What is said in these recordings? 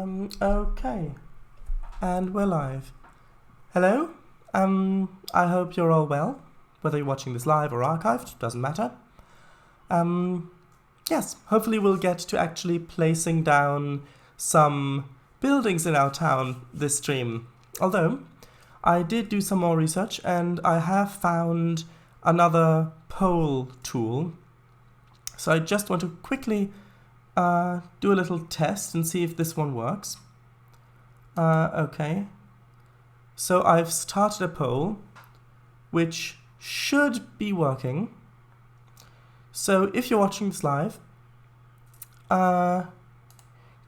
Okay. And we're live. Hello? I hope you're all well. Whether you're watching this live or archived, doesn't matter. Yes, hopefully we'll get to actually placing down some buildings in our town this stream. Although, I did do some more research and I have found another pole tool. So I just want to quickly do a little test and see if this one works. Okay. So I've started a poll, which should be working. So if you're watching this live,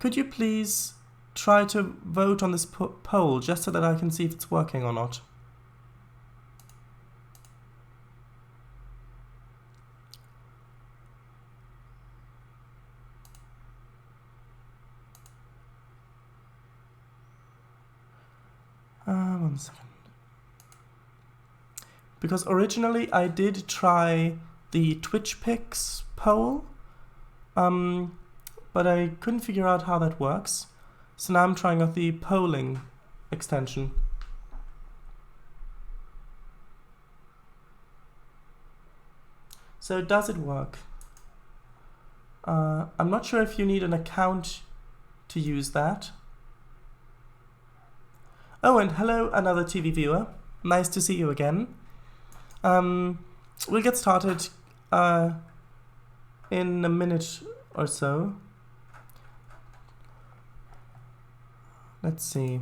could you please try to vote on this poll just so that I can see if it's working or not? One second. Because originally I did try the Twitch Picks poll, but I couldn't figure out how that works. So now I'm trying out the polling extension. So does it work? I'm not sure if you need an account to use that. Oh, and hello, another TV viewer. Nice to see you again. We'll get started in a minute or so. Let's see.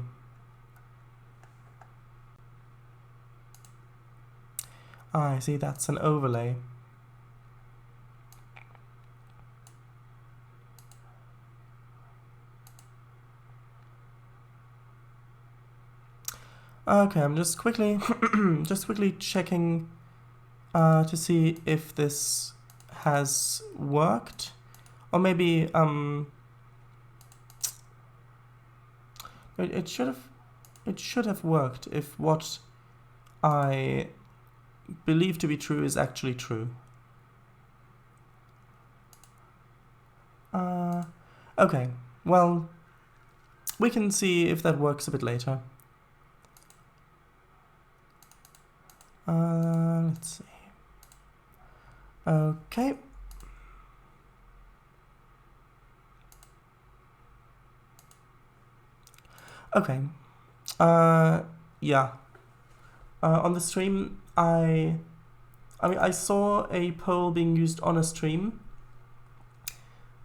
I see, that's an overlay. Okay, I'm just quickly checking to see if this has worked, or maybe it should have worked if what I believe to be true is actually true. Okay, well, we can see if that works a bit later. Let's see. Okay. Okay. Yeah. On the stream, I mean, I saw a poll being used on a stream,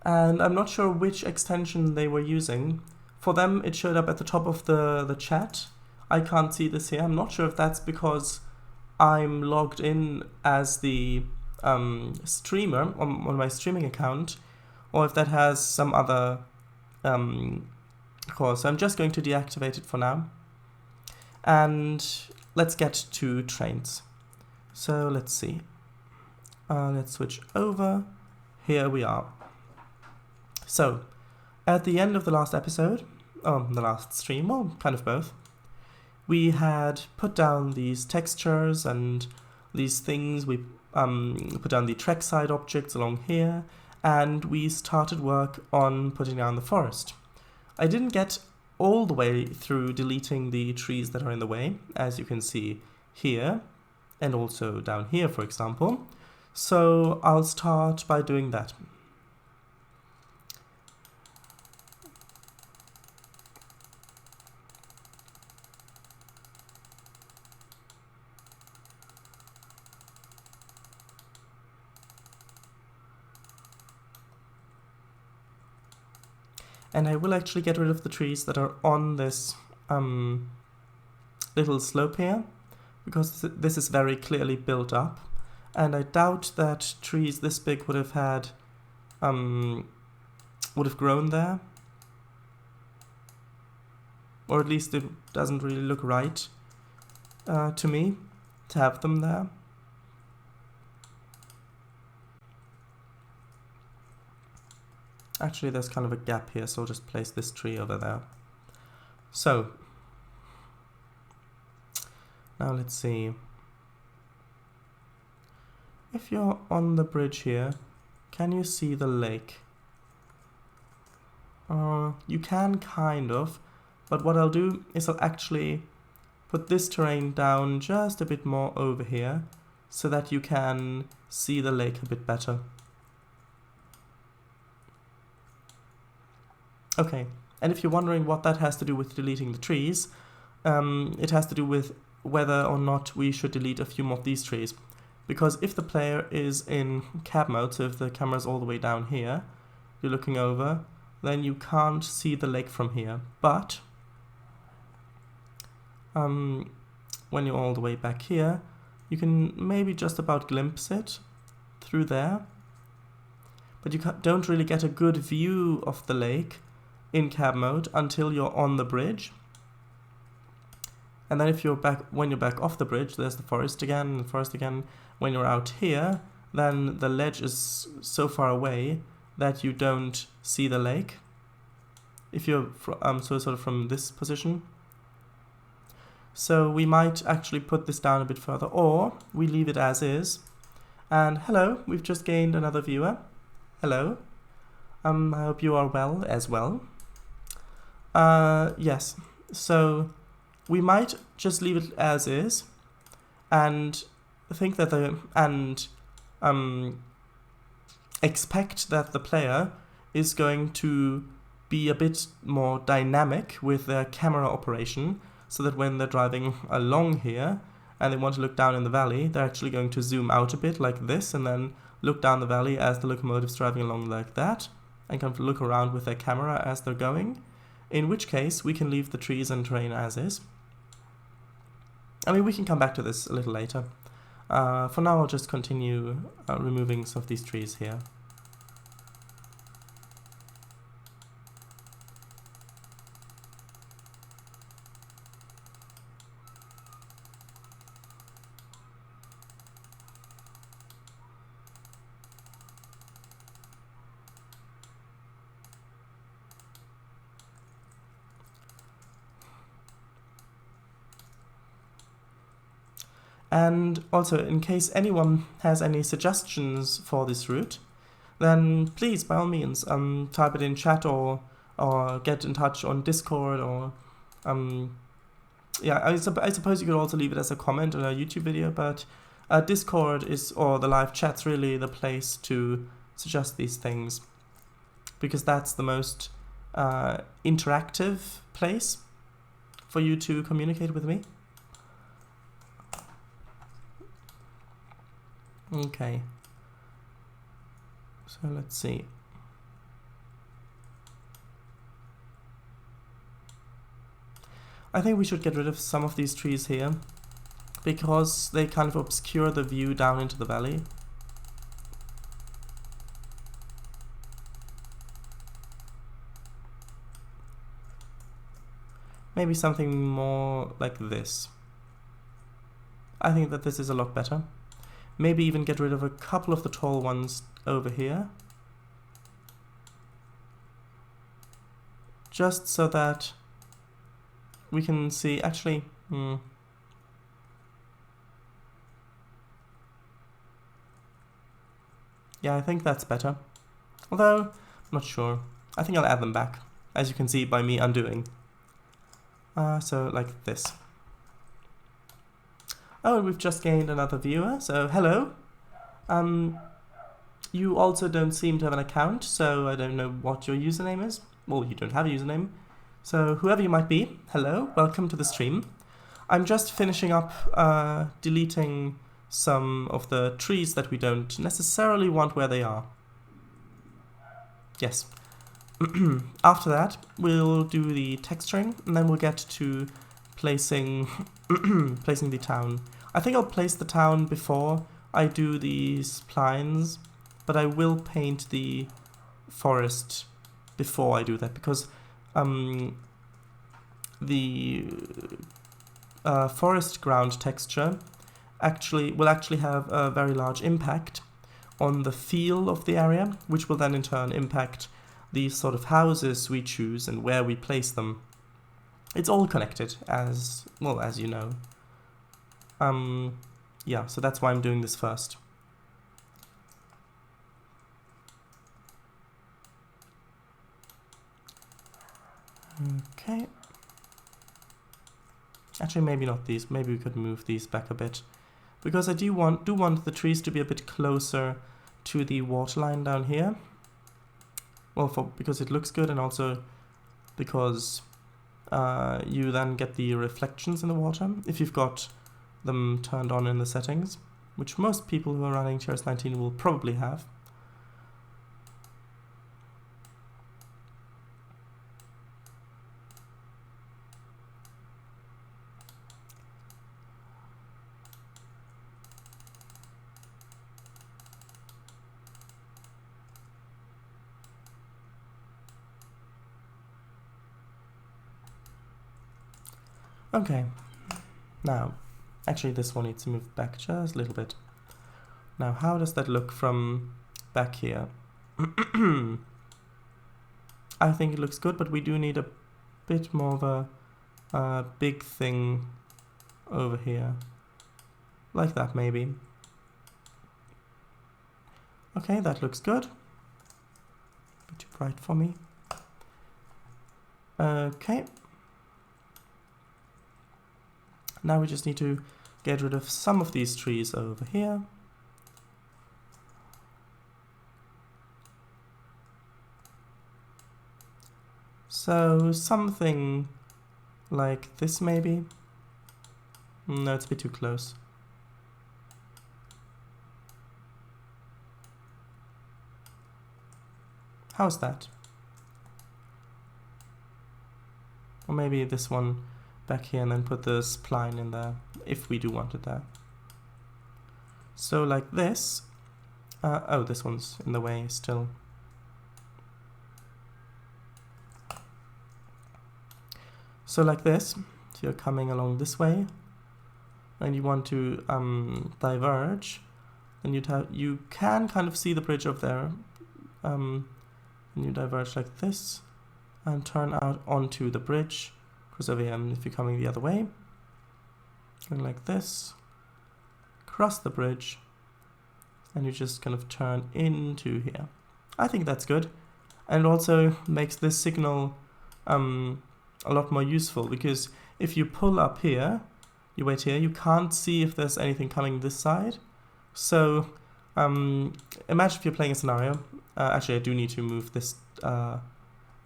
and I'm not sure which extension they were using. For them, it showed up at the top of the chat. I can't see this here. I'm not sure if that's because I'm logged in as the streamer on my streaming account, or if that has some other cause. So I'm just going to deactivate it for now. And let's get to Trainz. So let's see. Let's switch over. Here we are. So at the end of the last episode, the last stream, well, kind of both, we had put down these textures and these things. We put down the trackside objects along here, and we started work on putting down the forest. I didn't get all the way through deleting the trees that are in the way, as you can see here, and also down here, for example. So I'll start by doing that. And I will actually get rid of the trees that are on this little slope here, because this is very clearly built up, and I doubt that trees this big would have grown there, or at least it doesn't really look right to me to have them there. Actually, there's kind of a gap here, so I'll just place this tree over there. So, now let's see. If you're on the bridge here, can you see the lake? You can kind of, but what I'll do is I'll actually put this terrain down just a bit more over here so that you can see the lake a bit better. Okay, and if you're wondering what that has to do with deleting the trees, it has to do with whether or not we should delete a few more of these trees. Because if the player is in cab mode, so if the camera's all the way down here, you're looking over, then you can't see the lake from here. But when you're all the way back here, you can maybe just about glimpse it through there. But you don't really get a good view of the lake in cab mode until you're on the bridge. And then if you're back, when you're back off the bridge, there's the forest again, When you're out here, then the ledge is so far away that you don't see the lake. If you're sort of from this position. So we might actually put this down a bit further, or we leave it as is. And hello, we've just gained another viewer. Hello. I hope you are well as well. Yes, so we might just leave it as is and think that expect that the player is going to be a bit more dynamic with their camera operation, so that when they're driving along here and they want to look down in the valley, they're actually going to zoom out a bit like this and then look down the valley as the locomotive's driving along like that, and kind of look around with their camera as they're going, in which case we can leave the trees and terrain as is. I mean, we can come back to this a little later. For now, I'll just continue removing some of these trees here. And also, in case anyone has any suggestions for this route, then please, by all means, type it in chat or get in touch on Discord, or yeah, I suppose you could also leave it as a comment on a YouTube video, but Discord or the live chat's really the place to suggest these things, because that's the most interactive place for you to communicate with me. Okay, so let's see. I think we should get rid of some of these trees here, because they kind of obscure the view down into the valley. Maybe something more like this. I think that this is a lot better. Maybe even get rid of a couple of the tall ones over here. Just so that we can see, actually, yeah, I think that's better. Although, I'm not sure. I think I'll add them back, as you can see by me undoing. So, like this. Oh, and we've just gained another viewer, so hello. You also don't seem to have an account, so I don't know what your username is. Well, you don't have a username. So whoever you might be, hello, welcome to the stream. I'm just finishing up deleting some of the trees that we don't necessarily want where they are. Yes. After that, we'll do the texturing, and then we'll get to placing placing the town. I think I'll place the town before I do the splines, but I will paint the forest before I do that, because the forest ground texture will actually have a very large impact on the feel of the area, which will then in turn impact the sort of houses we choose and where we place them. It's all connected, as well as you know. Yeah, so that's why I'm doing this first. Okay. Actually, maybe not these. Maybe we could move these back a bit, because I do want the trees to be a bit closer to the waterline down here. Well, because it looks good, and also because you then get the reflections in the water if you've got them turned on in the settings, which most people who are running TRS 19 will probably have. Okay, now, actually this one needs to move back just a little bit. Now, how does that look from back here? I think it looks good, but we do need a bit more of a big thing over here. Like that, maybe. Okay, that looks good. A bit too bright for me. Okay. Now we just need to get rid of some of these trees over here. So something like this maybe. No, it's a bit too close. How's that? Or maybe this one back here and then put the spline in there, if we do want it there. So like this. Oh, this one's in the way still. So like this, so you're coming along this way, and you want to diverge, and you can kind of see the bridge up there, and you diverge like this, and turn out onto the bridge. Because over here, if you're coming the other way, going like this, cross the bridge, and you just kind of turn into here. I think that's good, and it also makes this signal a lot more useful, because if you pull up here, you wait here, you can't see if there's anything coming this side. So imagine if you're playing a scenario. Actually, I do need to move this down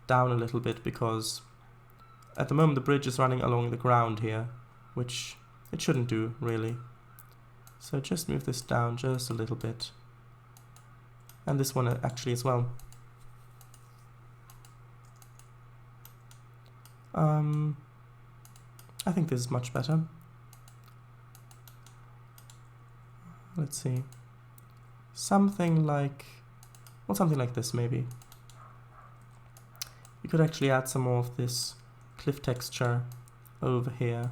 a little bit, because at the moment the bridge is running along the ground here, which it shouldn't do really. So just move this down just a little bit, and this one actually as well. I think this is much better. Let's see. Something like this maybe. You could actually add some more of this cliff texture over here.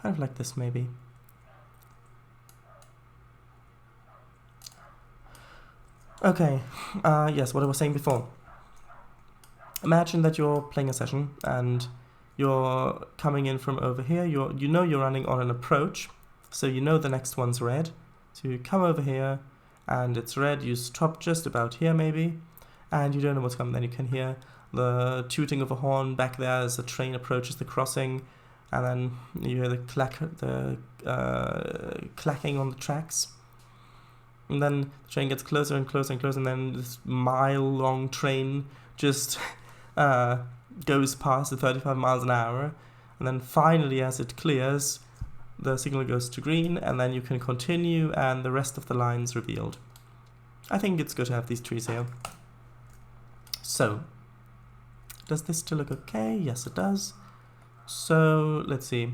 Kind of like this maybe. Okay, yes, what I was saying before. Imagine that you're playing a session and you're coming in from over here. You know you're running on an approach, so you know the next one's red. So you come over here and it's red, you stop just about here maybe, and you don't know what's coming. Then you can hear the tooting of a horn back there as the train approaches the crossing, and then you hear the clacking on the tracks. And then the train gets closer and closer and closer, and then this mile-long train just goes past at 35 miles an hour. And then finally, as it clears, the signal goes to green, and then you can continue, and the rest of the line's revealed. I think it's good to have these trees here. So, does this still look okay? Yes, it does. So, let's see.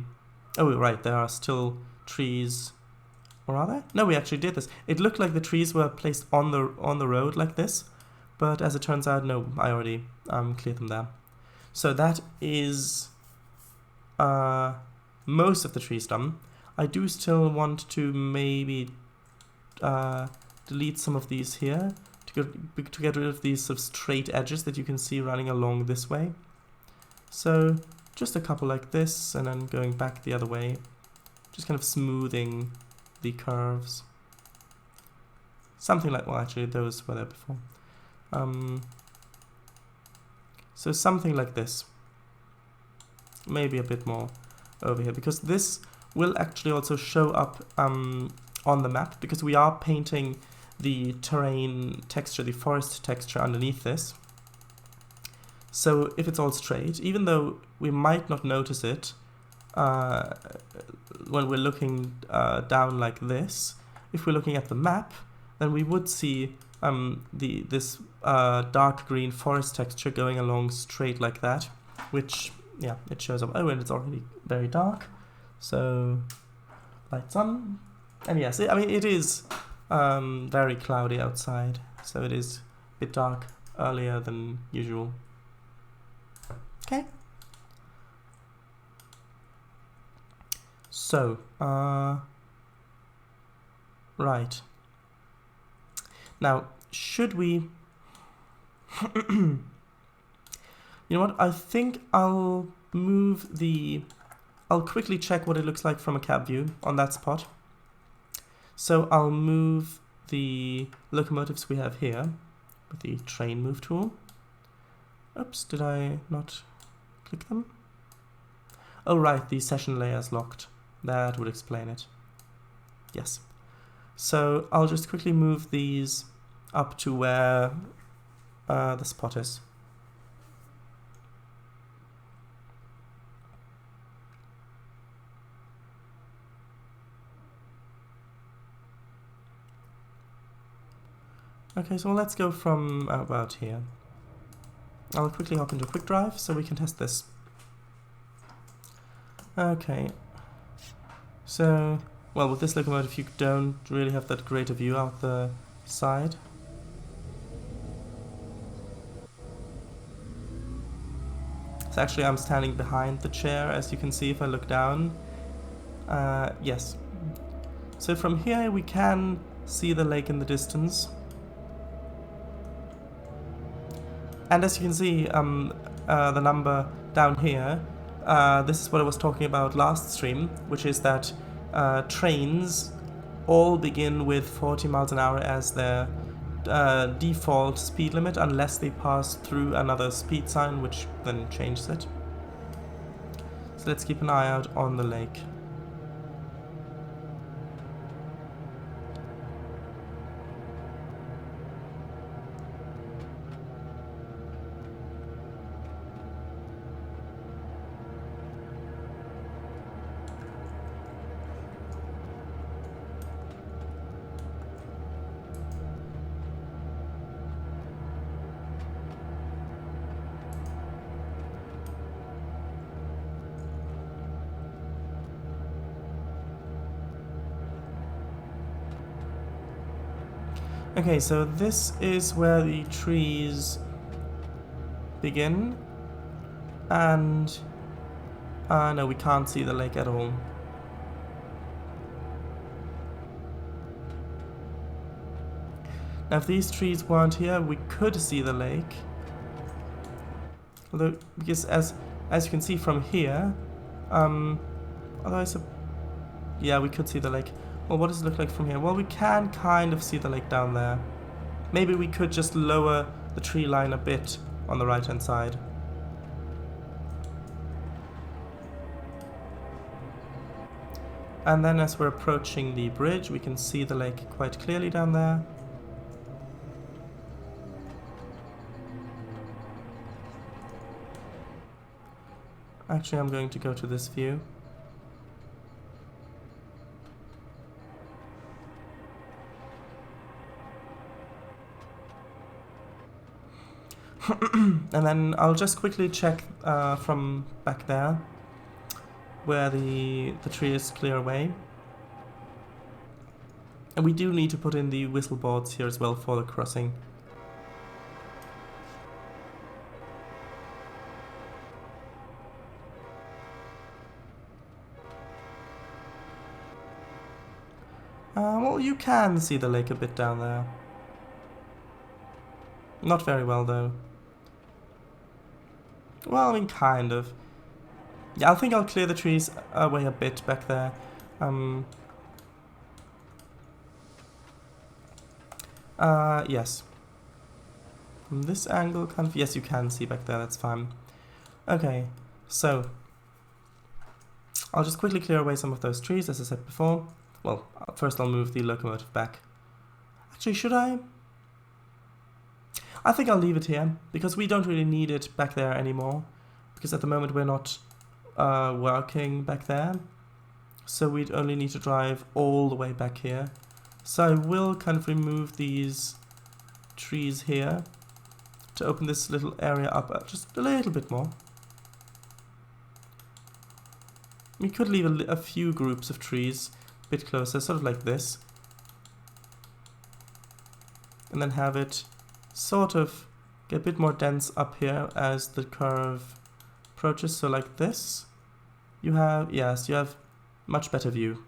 Oh, right, there are still trees. Or are there? No, we actually did this. It looked like the trees were placed on the road like this, but as it turns out, no, I already cleared them there. So that is most of the trees done. I do still want to maybe delete some of these here to get rid of these sort of straight edges that you can see running along this way. So just a couple like this, and then going back the other way, just kind of smoothing the curves. Something like, well, actually those were there before. So something like this. Maybe a bit more over here, because this will actually also show up on the map, because we are painting the terrain texture, the forest texture underneath this. So if it's all straight, even though we might not notice it when we're looking down like this, if we're looking at the map, then we would see this dark green forest texture going along straight like that, which, yeah, it shows up. Oh, and it's already very dark, so lights on. And yes, I mean, it is very cloudy outside, so it is a bit dark earlier than usual. Okay. So, right. Now, should we... You know what? I think I'll move the... I'll quickly check what it looks like from a cab view on that spot. So I'll move the locomotives we have here with the train move tool. Oops, did I not click them? Oh right, the session layer is locked. That would explain it. Yes. So I'll just quickly move these up to where the spot is. Okay, so let's go from about here. I'll quickly hop into QuickDrive so we can test this. Okay. So, well, with this locomotive you don't really have that great a view out the side. So actually I'm standing behind the chair, as you can see if I look down. Yes. So from here we can see the lake in the distance. And as you can see, the number down here, this is what I was talking about last stream, which is that trains all begin with 40 miles an hour as their default speed limit, unless they pass through another speed sign, which then changes it. So let's keep an eye out on the lake. Okay, so this is where the trees begin, and no, we can't see the lake at all. Now, if these trees weren't here, we could see the lake. Although, because as you can see from here, yeah, we could see the lake. Well, what does it look like from here? Well, we can kind of see the lake down there. Maybe we could just lower the tree line a bit on the right-hand side. And then as we're approaching the bridge, we can see the lake quite clearly down there. Actually, I'm going to go to this view. And then I'll just quickly check from back there where the tree is clear away. And we do need to put in the whistle boards here as well for the crossing. Well, you can see the lake a bit down there. Not very well, though. Well, I mean, kind of. Yeah, I think I'll clear the trees away a bit back there. Yes. From this angle, kind of, yes, you can see back there, that's fine. Okay, so I'll just quickly clear away some of those trees, as I said before. Well, first I'll move the locomotive back. Actually, should I? I think I'll leave it here, because we don't really need it back there anymore. Because at the moment we're not working back there. So we'd only need to drive all the way back here. So I will kind of remove these trees here to open this little area up just a little bit more. We could leave a few groups of trees a bit closer, sort of like this. And then have it sort of get a bit more dense up here as the curve approaches. So like this, you have, yes, you have much better view.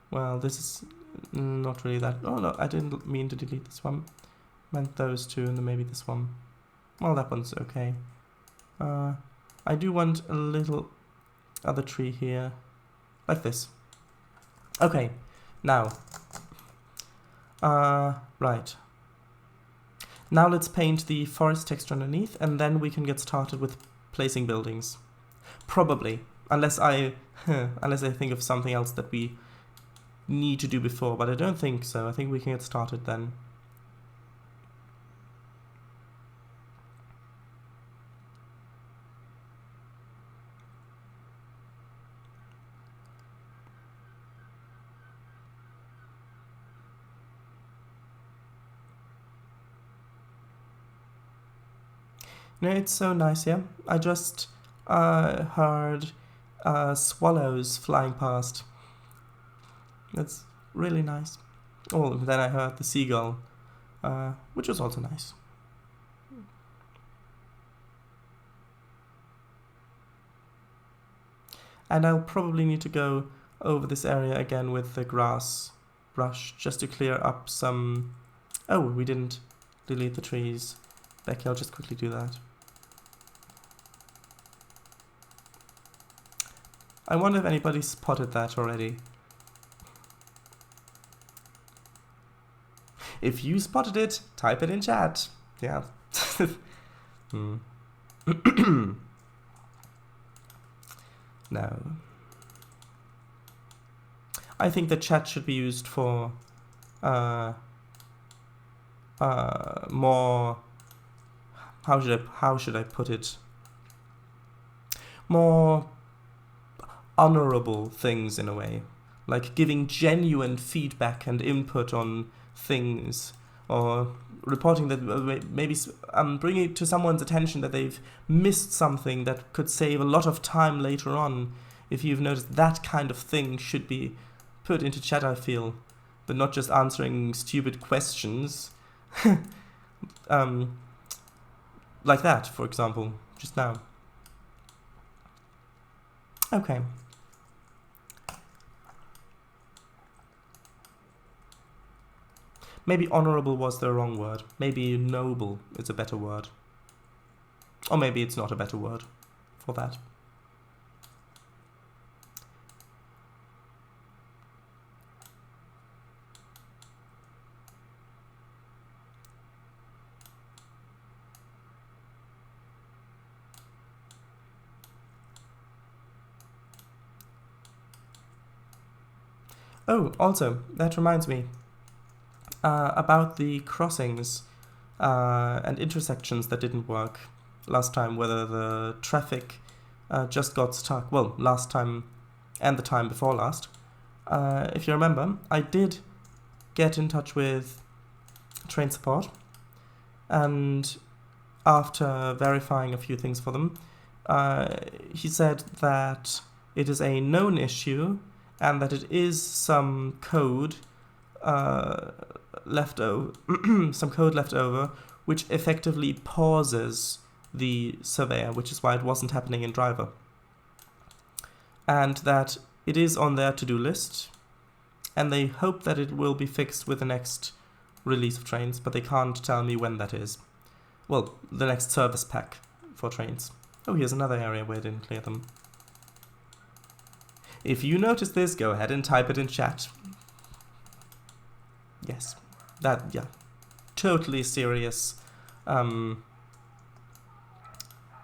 Well, this is not really that. Oh no, I didn't mean to delete this one. Meant those two, and then maybe this one. Well, that one's okay. I do want a little other tree here, like this. Okay, now, right. Now let's paint the forest texture underneath, and then we can get started with placing buildings. Probably, unless I think of something else that we need to do before, but I don't think so. I think we can get started then. No, it's so nice here. I just heard swallows flying past. That's really nice. Oh, then I heard the seagull, which was also nice. And I'll probably need to go over this area again with the grass brush just to clear up some... Oh, we didn't delete the trees. Becky, I'll just quickly do that. I wonder if anybody spotted that already. If you spotted it, type it in chat. Yeah. No. I think the chat should be used for more... How should I put it? More honorable things in a way, like giving genuine feedback and input on things, or reporting that maybe bringing it to someone's attention that they've missed something that could save a lot of time later on. If you've noticed, that kind of thing should be put into chat, I feel, but not just answering stupid questions. Like that, for example, just now. Okay. Maybe honorable was the wrong word. Maybe noble is a better word. Or maybe it's not a better word for that. Oh, also, that reminds me about the crossings and intersections that didn't work last time, whether the traffic just got stuck. Well, last time and the time before last. If you remember, I did get in touch with Trainz support, and after verifying a few things for them, he said that it is a known issue and that it is some code left over, which effectively pauses the surveyor, which is why it wasn't happening in driver. And that it is on their to-do list, and they hope that it will be fixed with the next release of Trainz, but they can't tell me when that is. Well, the next service pack for Trainz. Oh, here's another area where I didn't clear them. If you notice this, go ahead and type it in chat. Yes, yeah, totally serious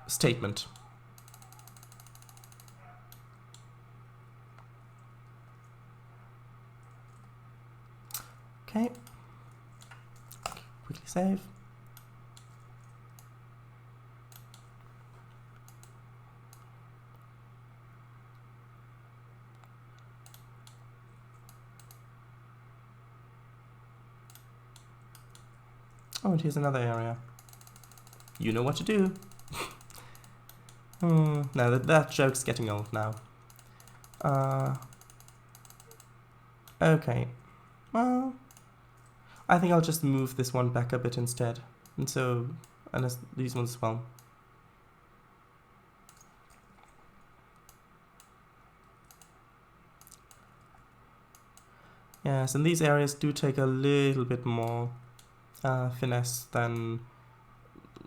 statement. Okay, quickly save. Oh, and here's another area. You know what to do. No, that joke's getting old now. Okay. Well, I think I'll just move this one back a bit instead. And so, and these ones as well. Yes, and these areas do take a little bit more finesse than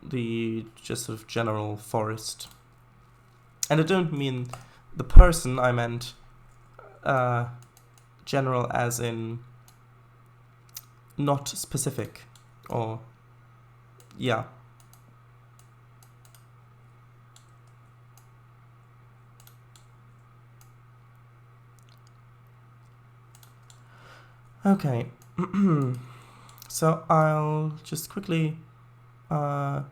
the just sort of general forest. And I don't mean the person, I meant general as in not specific, or yeah. Okay, so I'll just quickly, let's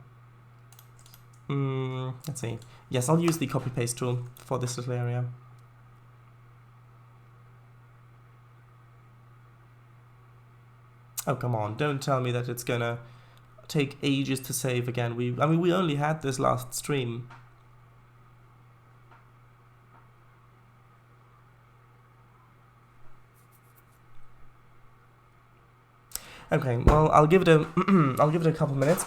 see. Yes, I'll use the copy-paste tool for this little area. Oh, come on, don't tell me that it's gonna take ages to save again. I mean, we only had this last stream. Okay, well, I'll give it a I'll give it a couple minutes.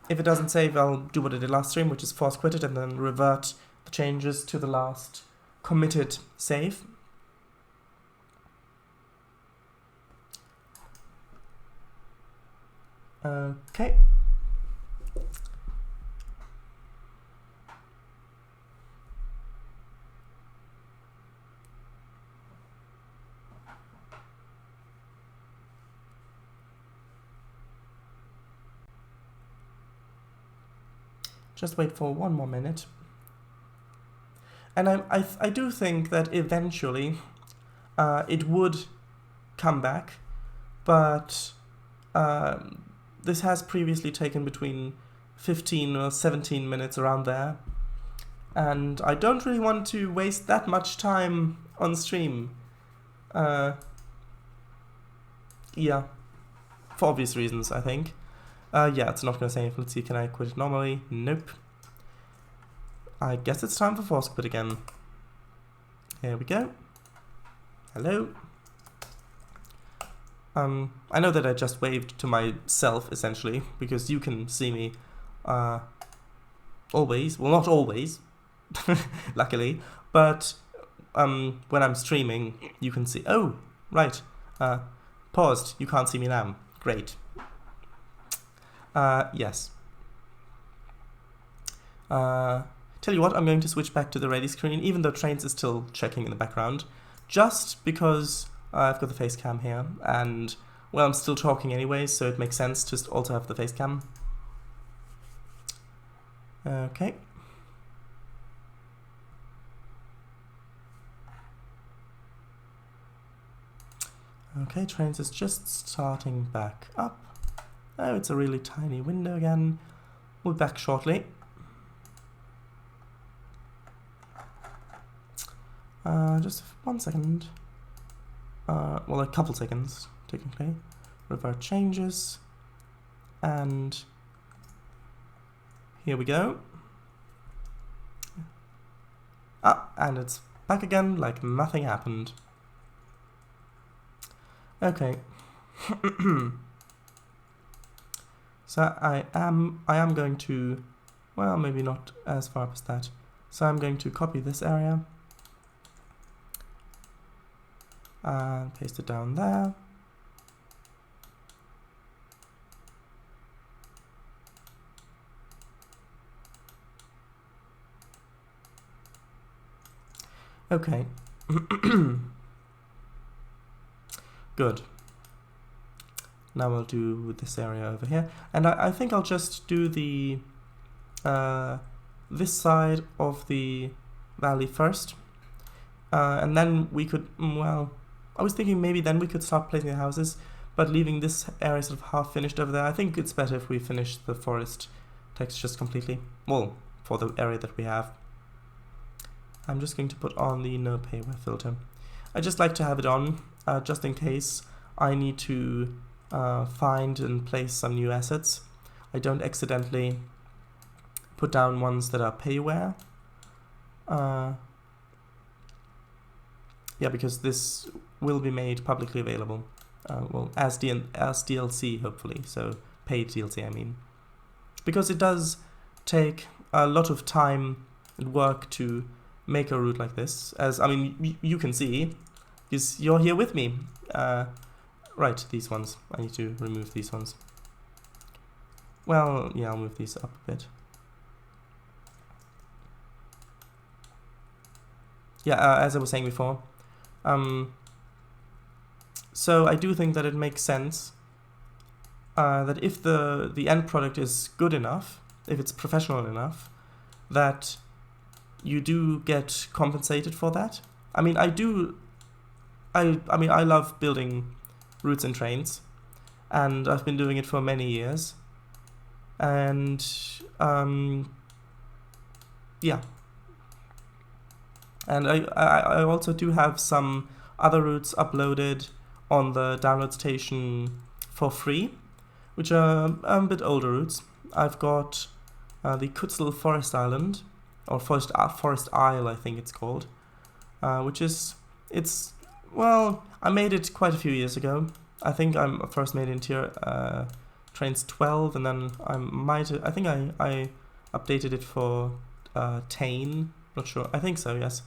If it doesn't save, I'll do what I did last stream, which is force quit it and then revert the changes to the last committed save. Okay. Just wait for one more minute. And I do think that eventually it would come back, but this has previously taken between 15 or 17 minutes around there, and I don't really want to waste that much time on stream. Yeah, for obvious reasons, I think. Yeah, it's not going to save. Let's see, can I quit it normally? Nope. I guess it's time for force quit again. Here we go. Hello. I know that I just waved to myself, essentially, because you can see me always. Well, not always, luckily, but when I'm streaming, you can see. Oh, right. Paused. You can't see me now. Great. Yes. Tell you what, I'm going to switch back to the ready screen, even though Trainz is still checking in the background, just because I've got the face cam here, and, well, I'm still talking anyway, so it makes sense to also have the face cam. Okay. Okay, Trainz is just starting back up. Oh, it's a really tiny window again. We'll be back shortly. Just 1 second. Well, a couple seconds, technically. Revert changes. And here we go. And it's back again like nothing happened. Okay. So I am going to, well, maybe not as far up as that. So I'm going to copy this area. And paste it down there. Okay, Good. Now we'll do this area over here, and I think I'll just do the this side of the valley first, and then we could, well, I was thinking maybe then we could start placing the houses, but leaving this area sort of half finished over there. I think it's better if we finish the forest textures completely, well, for the area that we have. I'm just going to put on the no payware filter. I just like to have it on, just in case I need to find and place some new assets. I don't accidentally put down ones that are payware. Yeah, because this will be made publicly available, well, as DLC hopefully, so paid DLC I mean. Because it does take a lot of time and work to make a route like this, as, I mean, you can see, because you're here with me. Right, these ones. I need to remove these ones. Well, yeah, I'll move these up a bit. Yeah, as I was saying before. So I do think that it makes sense that if the end product is good enough, if it's professional enough, that you do get compensated for that. I mean, I mean, I love building routes and trains, and I've been doing it for many years, and yeah, and I also do have some other routes uploaded on the download station for free, which are a bit older routes. I've got the Kutzel Forest Island, or Forest Isle I think it's called, which is, well, I made it quite a few years ago. I think I first made it into Trainz 12, and then I think I updated it for Tane, not sure, I think so, yes.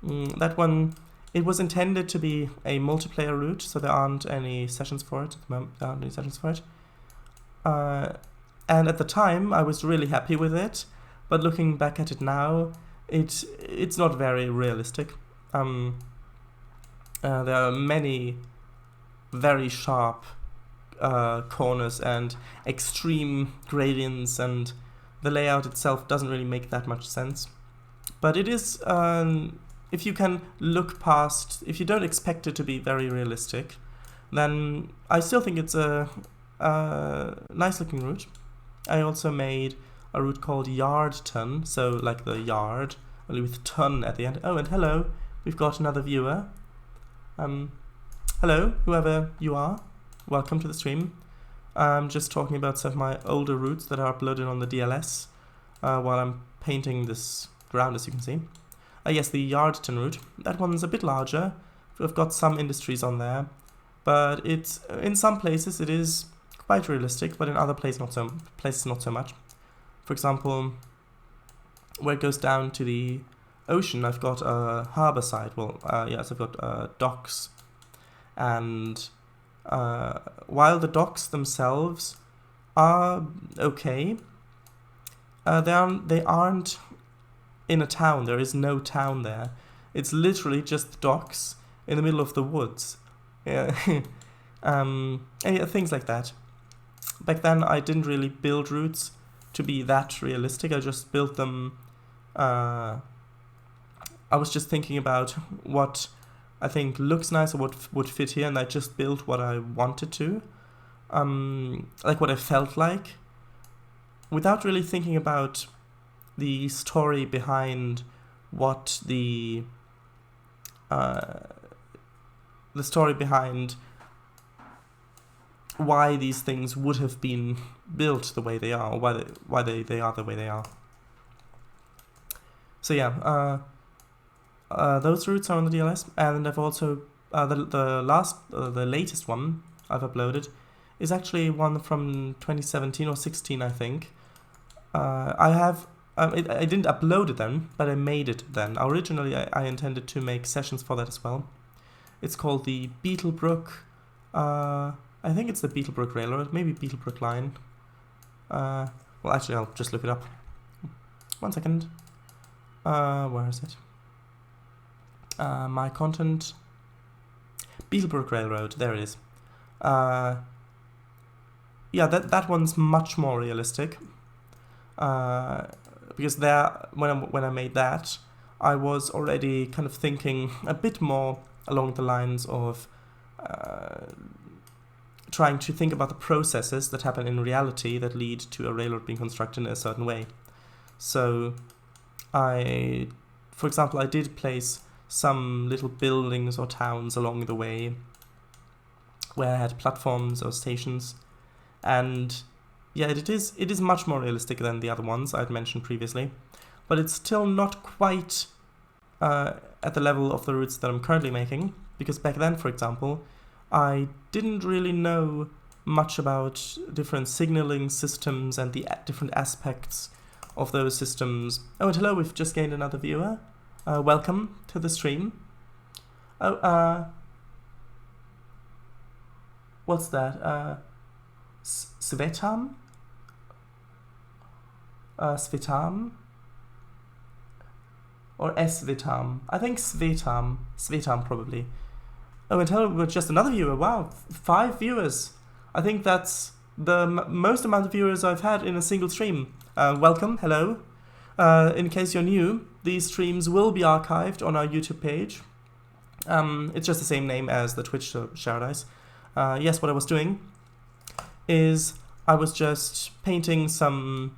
That one, it was intended to be a multiplayer route, so there aren't any sessions for it. And at the time, I was really happy with it, but looking back at it now, it's not very realistic. There are many very sharp corners and extreme gradients, and the layout itself doesn't really make that much sense. But it is, if you can look past, if you don't expect it to be very realistic, then I still think it's a nice looking route. I also made a route called Yardton, so like the yard, only with ton at the end. Oh, and hello, we've got another viewer. Hello, whoever you are, welcome to the stream. I'm just talking about some of my older routes that are uploaded on the DLS while I'm painting this ground, as you can see. Yes, the Yardton route. That one's a bit larger. We've got some industries on there, but it's, in some places it is quite realistic, but in other places not so much. For example, where it goes down to the ocean, I've got a harbour side. Well, yes, I've got docks, and while the docks themselves are okay, they aren't in a town. There is no town there. It's literally just docks in the middle of the woods. Yeah. And yeah, things like that. Back then, I didn't really build routes to be that realistic. I just built them. I was just thinking about what I think looks nice or what would fit here, and I just built what I wanted to, like what I felt like, without really thinking about the story behind what the story behind why these things would have been built the way they are, or why they are the way they are. So yeah, those routes are on the DLS, and I've also the latest one I've uploaded is actually one from 2017 or 16, I think. I didn't upload it then, but I made it then. Originally, I intended to make sessions for that as well. It's called the Beetlebrook. I think it's the Beetlebrook Railroad, maybe Beetlebrook Line. Well, actually, I'll just look it up. 1 second. Where is it? my content, Beetlebrook Railroad, there it is. Yeah, that one's much more realistic. Because there, when I made that, I was already kind of thinking a bit more along the lines of trying to think about the processes that happen in reality that lead to a railroad being constructed in a certain way. So for example, I did place some little buildings or towns along the way where I had platforms or stations, and yeah, it is much more realistic than the other ones I'd mentioned previously, but it's still not quite at the level of the routes that I'm currently making, because back then, for example, I didn't really know much about different signaling systems and the different aspects of those systems. Oh, and hello, we've just gained another viewer. Welcome to the stream. Oh, what's that? Svetam? Svetam? Or Svetam? I think Svetam. Svetam, probably. Oh, and hello, we're just another viewer. Wow, 5 viewers. I think that's the most amount of viewers I've had in a single stream. Welcome, hello. In case you're new, these streams will be archived on our YouTube page. It's just the same name as the Twitch Paradise. Yes, what I was doing is I was just painting some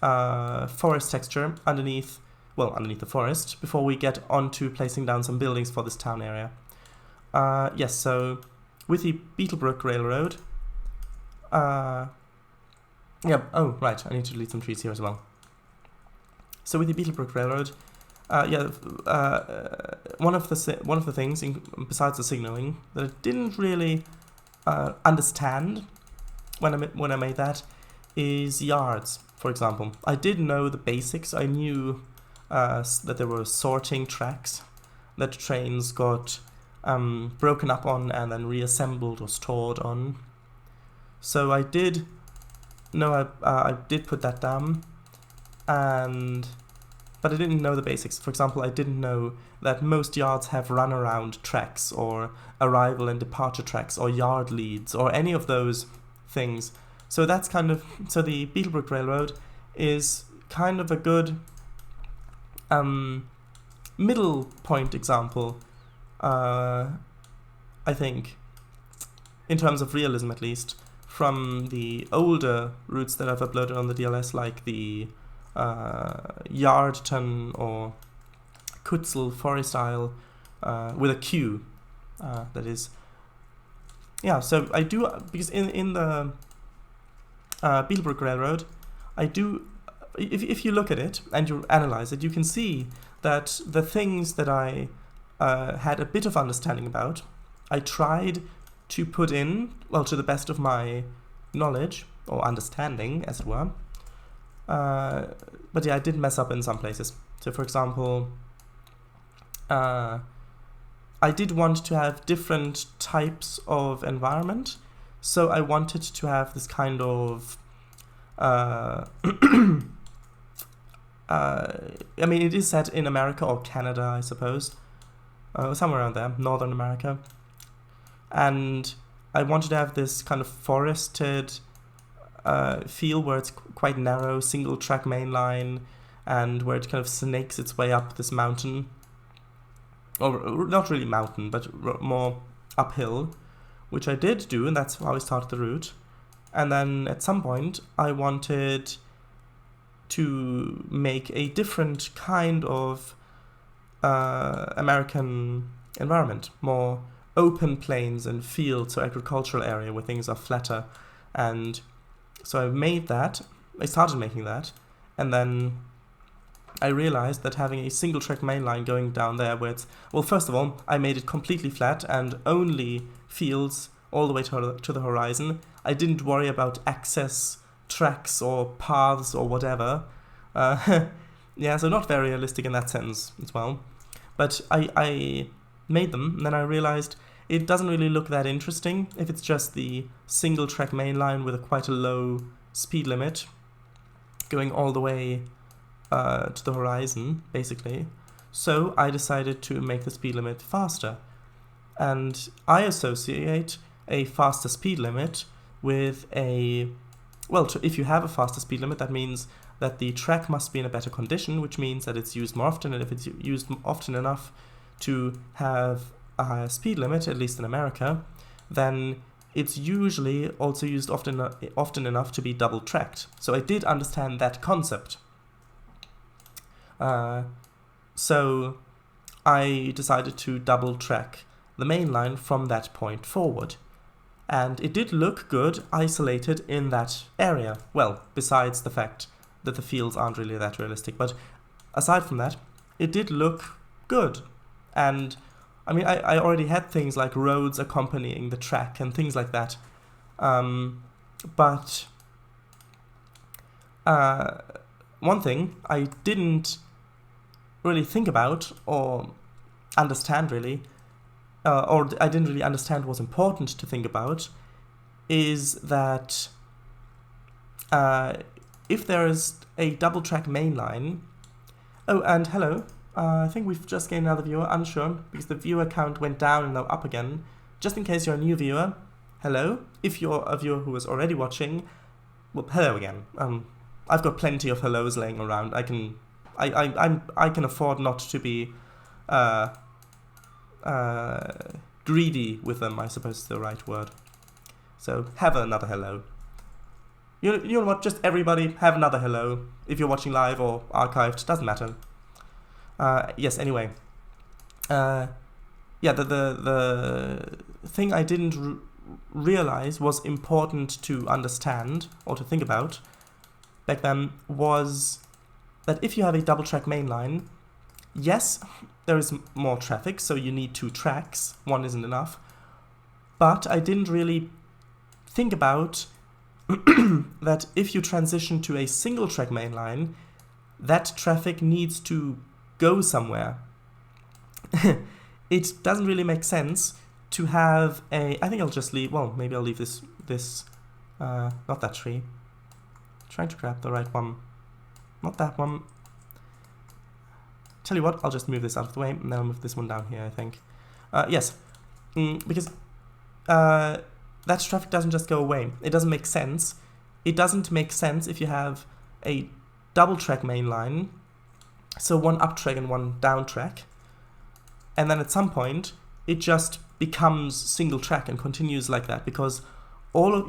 forest texture underneath the forest before we get on to placing down some buildings for this town area. Yes, so with the Beetlebrook Railroad, yeah, oh, right, I need to delete some trees here as well. So with the Beetlebrook Railroad, one of the things, besides the signaling, that I didn't really understand when I made that is yards, for example. I did know the basics. I knew that there were sorting tracks that trains got broken up on and then reassembled or stored on. So I did know I did put that down, but I didn't know the basics. For example, I didn't know that most yards have runaround tracks or arrival and departure tracks or yard leads or any of those things. So that's so the Beetlebrook Railroad is kind of a good middle point example, I think, in terms of realism at least, from the older routes that I've uploaded on the DLS, like the Yardton or Kutzel Forest Isle with a Q, that is. Yeah, so I do, because in the Beetlebrook Railroad, I do, if you look at it and you analyze it, you can see that the things that I had a bit of understanding about, I tried to put in, well, to the best of my knowledge, or understanding, as it were. But yeah, I did mess up in some places. So, for example, I did want to have different types of environment. So I wanted to have this kind of I mean, it is set in America or Canada, I suppose, somewhere around there, Northern America, and I wanted to have this kind of forested feel where it's quite narrow, single track main line, and where it kind of snakes its way up this mountain, or not really mountain, but more uphill, which I did do, and that's how I started the route. And then at some point I wanted to make a different kind of American environment, more open plains and fields or agricultural area where things are flatter. And so I started making that, and then I realized that having a single track main line going down there where it's, well, first of all, I made it completely flat and only fields all the way to the horizon. I didn't worry about access tracks or paths or whatever. Yeah, so not very realistic in that sense as well. But I made them, and then I realized it doesn't really look that interesting if it's just the single track main line with quite a low speed limit going all the way to the horizon, basically. so I decided to make the speed limit faster. And I associate a faster speed limit with a... Well, if you have a faster speed limit, that means that the track must be in a better condition, which means that it's used more often, and if it's used often enough to have a higher speed limit, at least in America, then it's usually also used often enough to be double tracked. So I did understand that concept. So I decided to double track the main line from that point forward. And it did look good isolated in that area. Well, besides the fact that the fields aren't really that realistic. But aside from that, it did look good. And I mean, I already had things like roads accompanying the track and things like that. But one thing I didn't really think about or understand really, or I didn't really understand was important to think about, is that if there is a double track main line... Oh, and hello. I think we've just gained another viewer, unsure, because the viewer count went down and now up again. Just in case you're a new viewer, hello. If you're a viewer who was already watching, well, hello again. I've got plenty of hellos laying around. I can afford not to be greedy with them, I suppose is the right word. So have another hello. You know what? Just everybody have another hello. If you're watching live or archived, doesn't matter. Yes, anyway. Yeah, the thing I didn't realize was important to understand or to think about back then was that if you have a double track main line, yes, there is more traffic, so you need 2 tracks. One isn't enough. But I didn't really think about that if you transition to a single track main line, that traffic needs to go somewhere. It doesn't really make sense to have a... I think I'll just leave... Well, maybe I'll leave this not that tree. Trying to grab the right one. Not that one. Tell you what, I'll just move this out of the way, and then I'll move this one down here, I think. Yes, because that traffic doesn't just go away. It doesn't make sense. It doesn't make sense if you have a double track main line, so one up track and one down track, and then at some point it just becomes single track and continues like that, because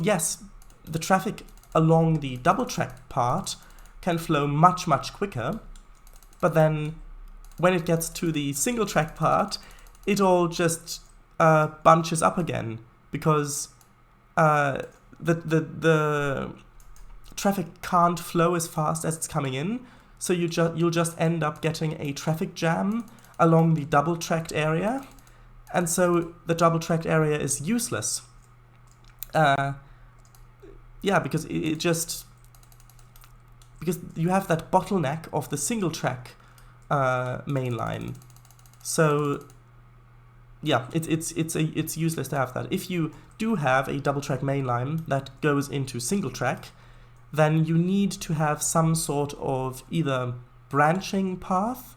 yes, the traffic along the double track part can flow much quicker, but then when it gets to the single track part, it all just bunches up again, because the traffic can't flow as fast as it's coming in, so you'll just end up getting a traffic jam along the double tracked area, and so the double tracked area is useless. Yeah, because because you have that bottleneck of the single track main line. So yeah, it's useless to have that. If you do have a double track main line that goes into single track, then you need to have some sort of either branching path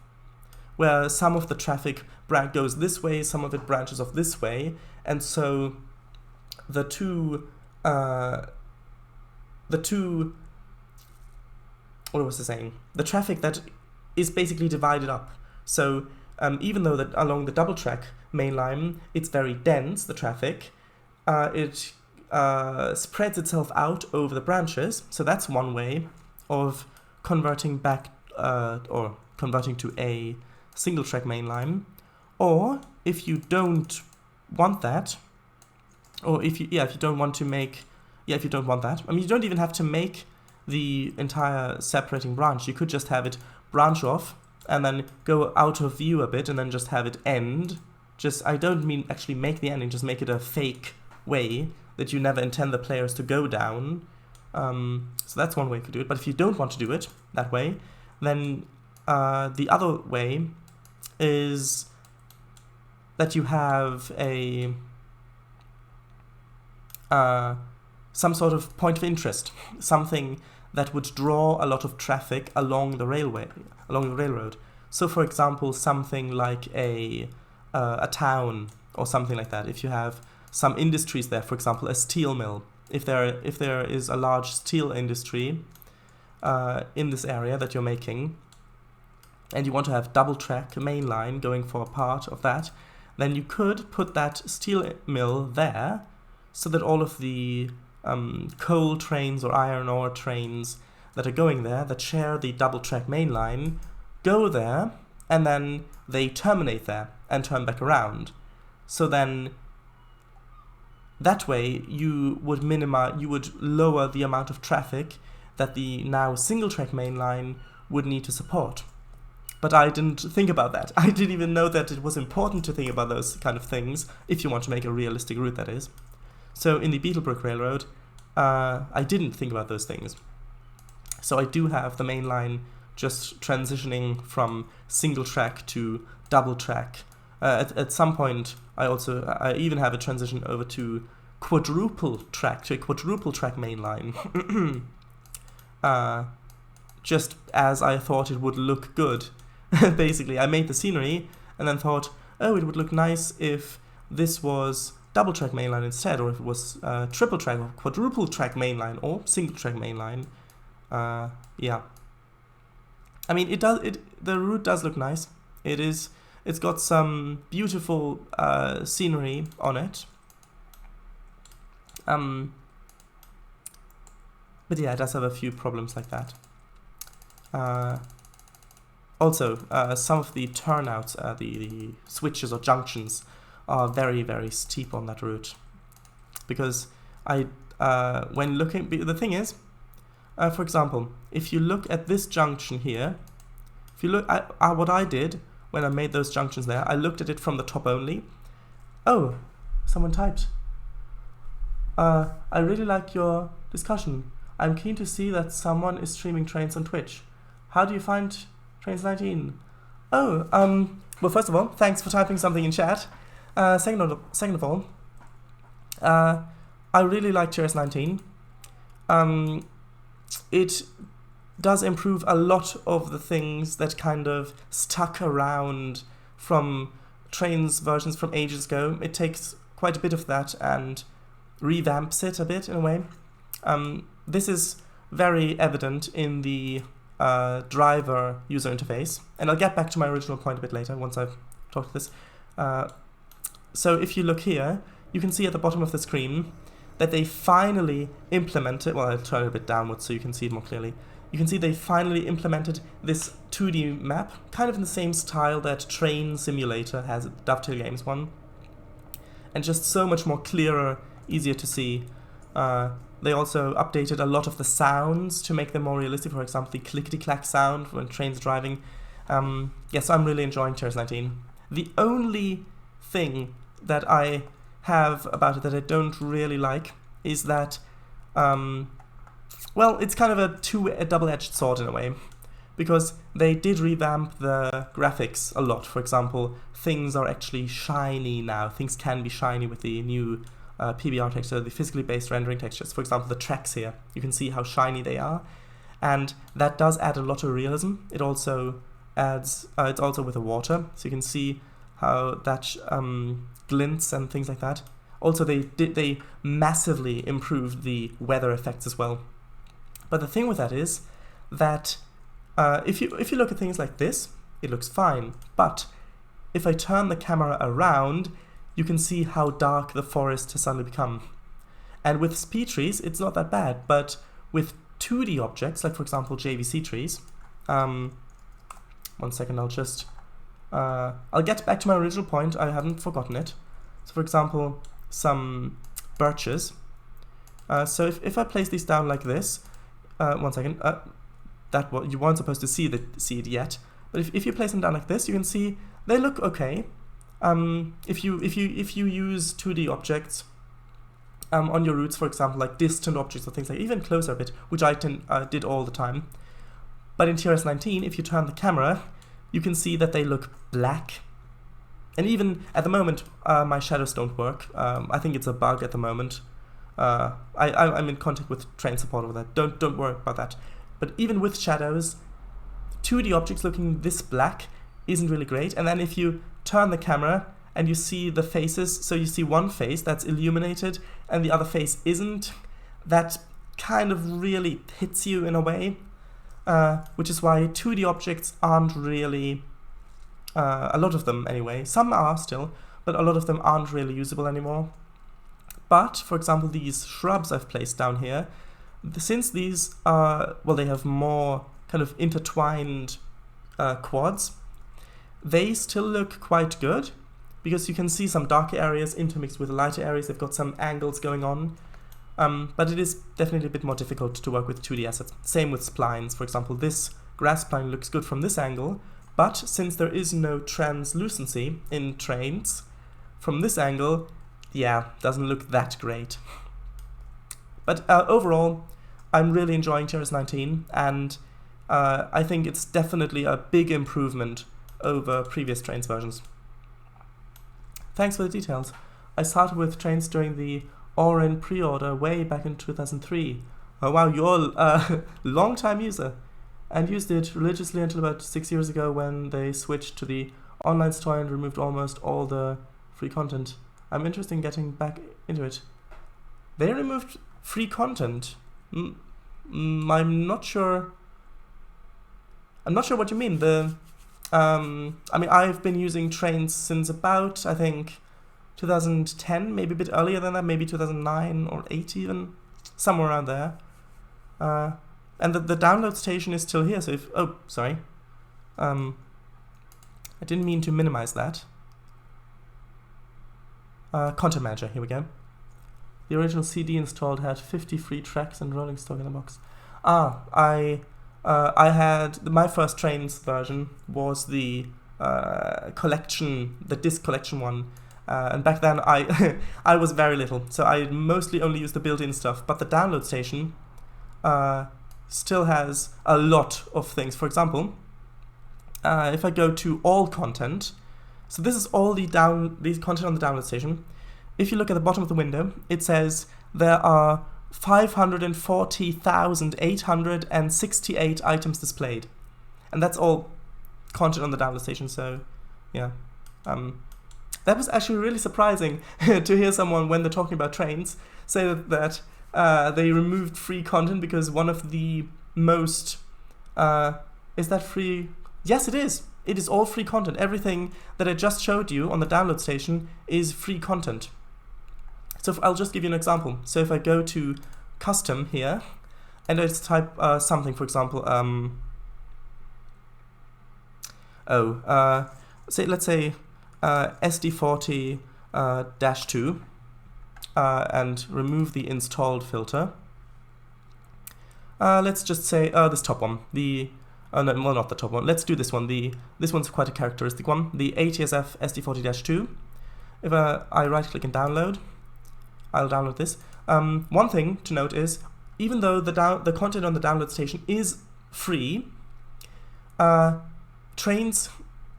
where some of the traffic goes this way, some of it branches off this way, and so the two what was I saying? The traffic that is basically divided up. So even though that along the double track main line it's very dense, the traffic, it spreads itself out over the branches. So that's one way of converting back or converting to a single track main line. Or if you don't want that, or if you don't want to make, if you don't want that, I mean, you don't even have to make the entire separating branch. You could just have it branch off and then go out of view a bit and then just have it end. I don't mean actually make the ending, just make it a fake way that you never intend the players to go down. So that's one way you could do it. But if you don't want to do it that way, then the other way is that you have a some sort of point of interest, something that would draw a lot of traffic along the railroad. So for example, something like a town or something like that. If you have some industries there, for example, a steel mill. If there is a large steel industry in this area that you're making, and you want to have double track main line going for a part of that, then you could put that steel mill there so that all of the coal trains or iron ore trains that are going there that share the double track main line go there, and then they terminate there and turn back around. So then that way you would lower the amount of traffic that the now single track main line would need to support. But I didn't think about that. I didn't even know that it was important to think about those kind of things, if you want to make a realistic route, that is. So in the Beetlebrook Railroad, I didn't think about those things. So I do have the main line just transitioning from single track to double track. At some point, I even have a transition over to quadruple track main line. Just as I thought it would look good. Basically, I made the scenery and then thought, oh, it would look nice if this was double track mainline instead, or if it was triple track or quadruple track mainline or single track mainline. Yeah. I mean, the route does look nice. It's got some beautiful scenery on it. But yeah, it does have a few problems like that. Also, some of the turnouts, the switches or junctions, are very, very steep on that route. Because when looking, the thing is, for example, if you look at this junction here, if you look at what I did when I made those junctions there, I looked at it from the top only. Oh, someone typed. I really like your discussion. I'm keen to see that someone is streaming Trainz on Twitch. How do you find Trainz 19? Oh, well, first of all, thanks for typing something in chat. Second of all, I really like Trainz 19. It does improve a lot of the things that kind of stuck around from Trainz versions from ages ago. It takes quite a bit of that and revamps it a bit in a way. This is very evident in the driver user interface, and I'll get back to my original point a bit later once I've talked this. So if you look here, you can see at the bottom of the screen that they finally implemented, well, I'll turn it a bit downwards so you can see it more clearly. You can see they finally implemented this 2D map, kind of in the same style that Train Simulator has at Dovetail Games one, and just so much more clearer, easier to see. They also updated a lot of the sounds to make them more realistic. For example, the clickety-clack sound when trains driving. Yes, I'm really enjoying Trainz 19. The only thing that I have about it that I don't really like is that, well, it's kind of a double-edged sword in a way, because they did revamp the graphics a lot. For example, things are actually shiny now. Things can be shiny with the new PBR texture, the physically based rendering textures. For example, the tracks here, you can see how shiny they are, and that does add a lot of realism. It also adds, it's also with the water, so you can see how that glints and things like that. Also, they massively improved the weather effects as well. But the thing with that is that if you look at things like this, it looks fine. But if I turn the camera around, you can see how dark the forest has suddenly become. And with speed trees, it's not that bad. But with 2D objects, like for example JVC trees, 1 second, I'll get back to my original point. I haven't forgotten it. So for example, some birches. So if I place these down like this, 1 second, you weren't supposed to see it yet. But if you place them down like this, you can see they look okay. If you use 2D objects on your routes, for example, like distant objects or things like even closer a bit, which I did all the time. But in Trainz 19, if you turn the camera, you can see that they look black. And even at the moment, my shadows don't work. I think it's a bug at the moment. I'm in contact with Trainz support over that. Don't worry about that. But even with shadows, 2D objects looking this black isn't really great. And then if you turn the camera and you see the faces, so you see one face that's illuminated and the other face isn't, that kind of really hits you in a way, which is why 2D objects aren't really, a lot of them anyway, some are still, but a lot of them aren't really usable anymore. But, for example, these shrubs I've placed down here, since these are, well, they have more kind of intertwined quads, they still look quite good, because you can see some darker areas intermixed with lighter areas. They've got some angles going on, but it is definitely a bit more difficult to work with 2D assets. Same with splines. For example, this grass spline looks good from this angle, but since there is no translucency in Trainz, from this angle, yeah, doesn't look that great. But overall, I'm really enjoying TRS-19, and I think it's definitely a big improvement over previous Trainz versions. Thanks for the details. I started with Trainz during the Orin pre-order way back in 2003. Oh wow, you're a long-time user, and used it religiously until about 6 years ago when they switched to the online store and removed almost all the free content. I'm interested in getting back into it. They removed free content? I'm not sure. I'm not sure what you mean. I mean, I've been using Trainz since about, I think, 2010, maybe a bit earlier than that, maybe 2009 or 8 even, somewhere around there. And the download station is still here, so if, oh, sorry. I didn't mean to minimize that. Content Manager, here we go. The original CD installed had 50 free tracks and rolling stock in the box. I had, my first Trainz version was the collection, the disc collection one. And back then I was very little, so I mostly only used the built-in stuff. But the download station still has a lot of things. For example, if I go to all content, so this is all the content on the download station. If you look at the bottom of the window, it says there are 540,868 items displayed, and that's all content on the download station. So, yeah, that was actually really surprising to hear someone, when they're talking about Trainz, say that they removed free content because one of the most is that free? Yes, it is. It is all free content. Everything that I just showed you on the download station is free content. So I'll just give you an example. So if I go to custom here, and I just type something, for example, let's say SD40-2, and remove the installed filter. Let's just say this top one, no, well, not the top one. Let's do this one. This one's quite a characteristic one. The ATSF SD40-2. If I right-click and download, I'll download this. One thing to note is, even though the content on the download station is free, Trainz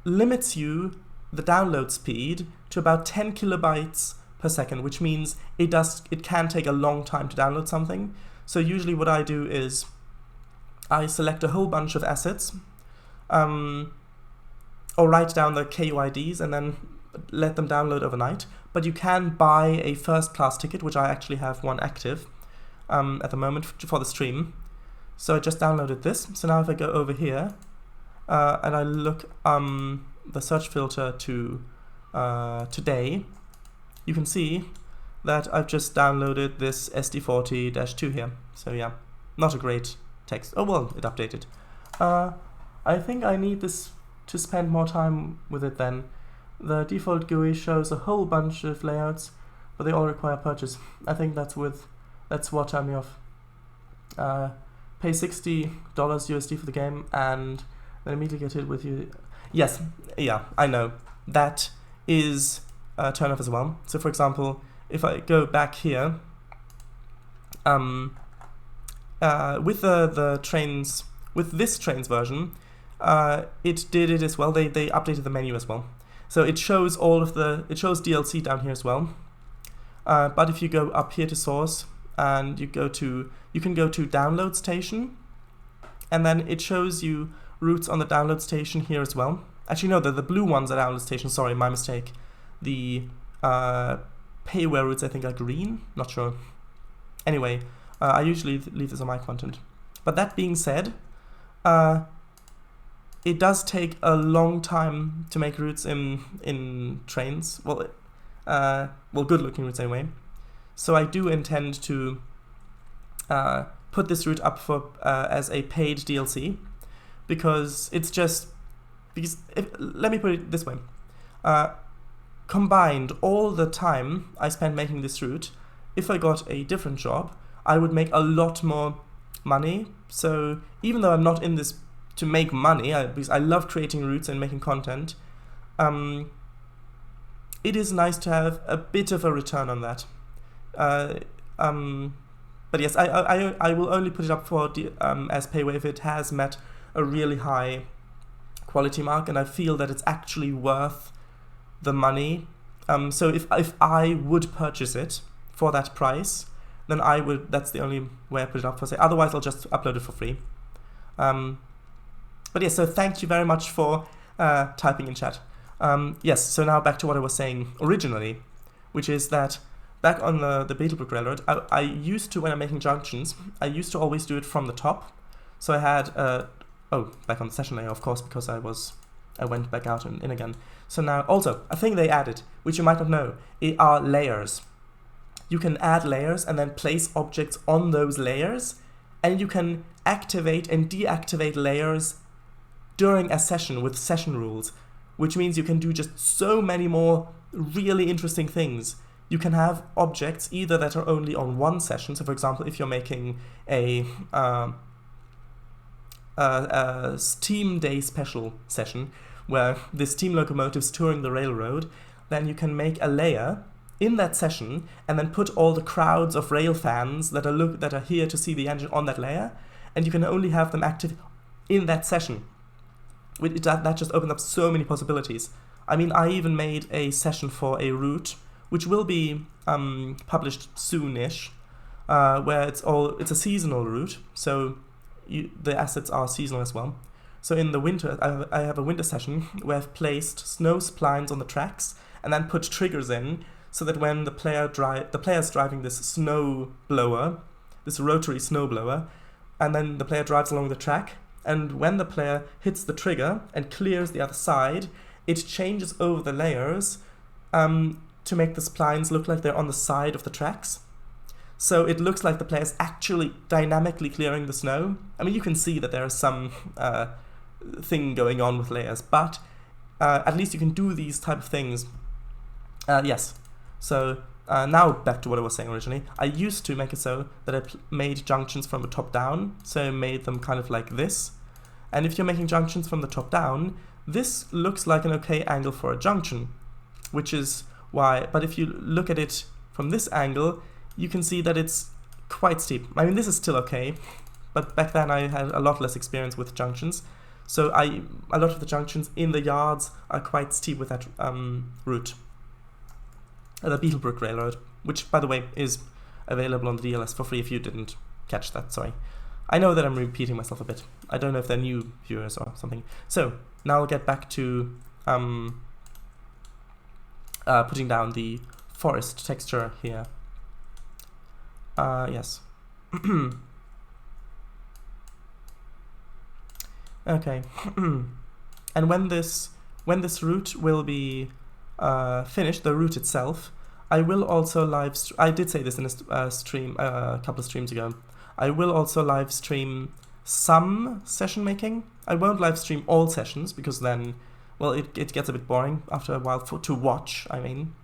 limits you the download speed to about 10 kilobytes per second, which means it can take a long time to download something. So usually what I do is I select a whole bunch of assets, or write down the KUIDs and then let them download overnight. But you can buy a first-class ticket, which I actually have one active at the moment for the stream. So I just downloaded this. So now if I go over here and I look the search filter to today, you can see that I've just downloaded this SD40-2 here. So yeah, not a great text. Oh well, it updated. I think I need this to spend more time with it then. The default GUI shows a whole bunch of layouts, but they all require purchase. I think that's what turned me off. Pay $60 USD for the game and then immediately get hit with you. Yes, yeah, I know. That is a turn off as well. So for example, if I go back here, with the Trainz, with this Trainz version, it did it as well. They updated the menu as well. So it shows it shows DLC down here as well. But if you go up here to source and you can go to download station, and then it shows you routes on the download station here as well. Actually, no, the blue ones are download stations. Sorry, my mistake. The payware routes, I think, are green. Not sure. Anyway, I usually leave this on my content. But that being said, it does take a long time to make routes in Trainz. Well, good-looking routes anyway. So I do intend to put this route up for as a paid DLC, because it's just let me put it this way. Combined all the time I spent making this route, if I got a different job, I would make a lot more money. So even though I'm not in this to make money, because I love creating routes and making content, it is nice to have a bit of a return on that. But yes, I will only put it up for as payware if it has met a really high quality mark, and I feel that it's actually worth the money. So if I would purchase it for that price, then I would. That's the only way I put it up for sale. Otherwise, I'll just upload it for free. But yes, so thank you very much for typing in chat. Yes, so now back to what I was saying originally, which is that back on the Beetlebrook Railroad, I used to, when I'm making junctions, I used to always do it from the top. So I had, back on the session layer, of course, because I went back out and in again. So now, also, a thing they added, which you might not know, are layers. You can add layers and then place objects on those layers, and you can activate and deactivate layers during a session with session rules, which means you can do just so many more really interesting things. You can have objects either that are only on one session. So for example, if you're making a steam day special session where the steam locomotive's touring the railroad, then you can make a layer in that session and then put all the crowds of rail fans that are here to see the engine on that layer, and you can only have them active in that session. That just opens up so many possibilities. I mean, I even made a session for a route which will be published soonish, where it's a seasonal route, so the assets are seasonal as well. So in the winter, I have a winter session where I've placed snow splines on the tracks and then put triggers in, so that when the player's driving this snow blower, this rotary snow blower, and then the player drives along the track, and when the player hits the trigger and clears the other side, it changes over the layers to make the splines look like they're on the side of the tracks. So it looks like the player's actually dynamically clearing the snow. I mean, you can see that there is some thing going on with layers, but at least you can do these type of things. Yes. So now back to what I was saying originally. I used to make it so that I made junctions from the top down, so I made them kind of like this. And if you're making junctions from the top down, this looks like an okay angle for a junction, which is why, but if you look at it from this angle, you can see that it's quite steep. I mean, this is still okay, but back then I had a lot less experience with junctions, so a lot of the junctions in the yards are quite steep with that route. The Beetlebrook Railroad, which, by the way, is available on the DLS for free if you didn't catch that, sorry. I know that I'm repeating myself a bit. I don't know if they're new viewers or something. So, now I'll get back to putting down the forest texture here. Yes. Okay. And when this route will be finished, the route itself, I will also I did say this in a stream a couple of streams ago. I will also live stream some session making. I won't live stream all sessions because then, well, it gets a bit boring after a while to watch, I mean.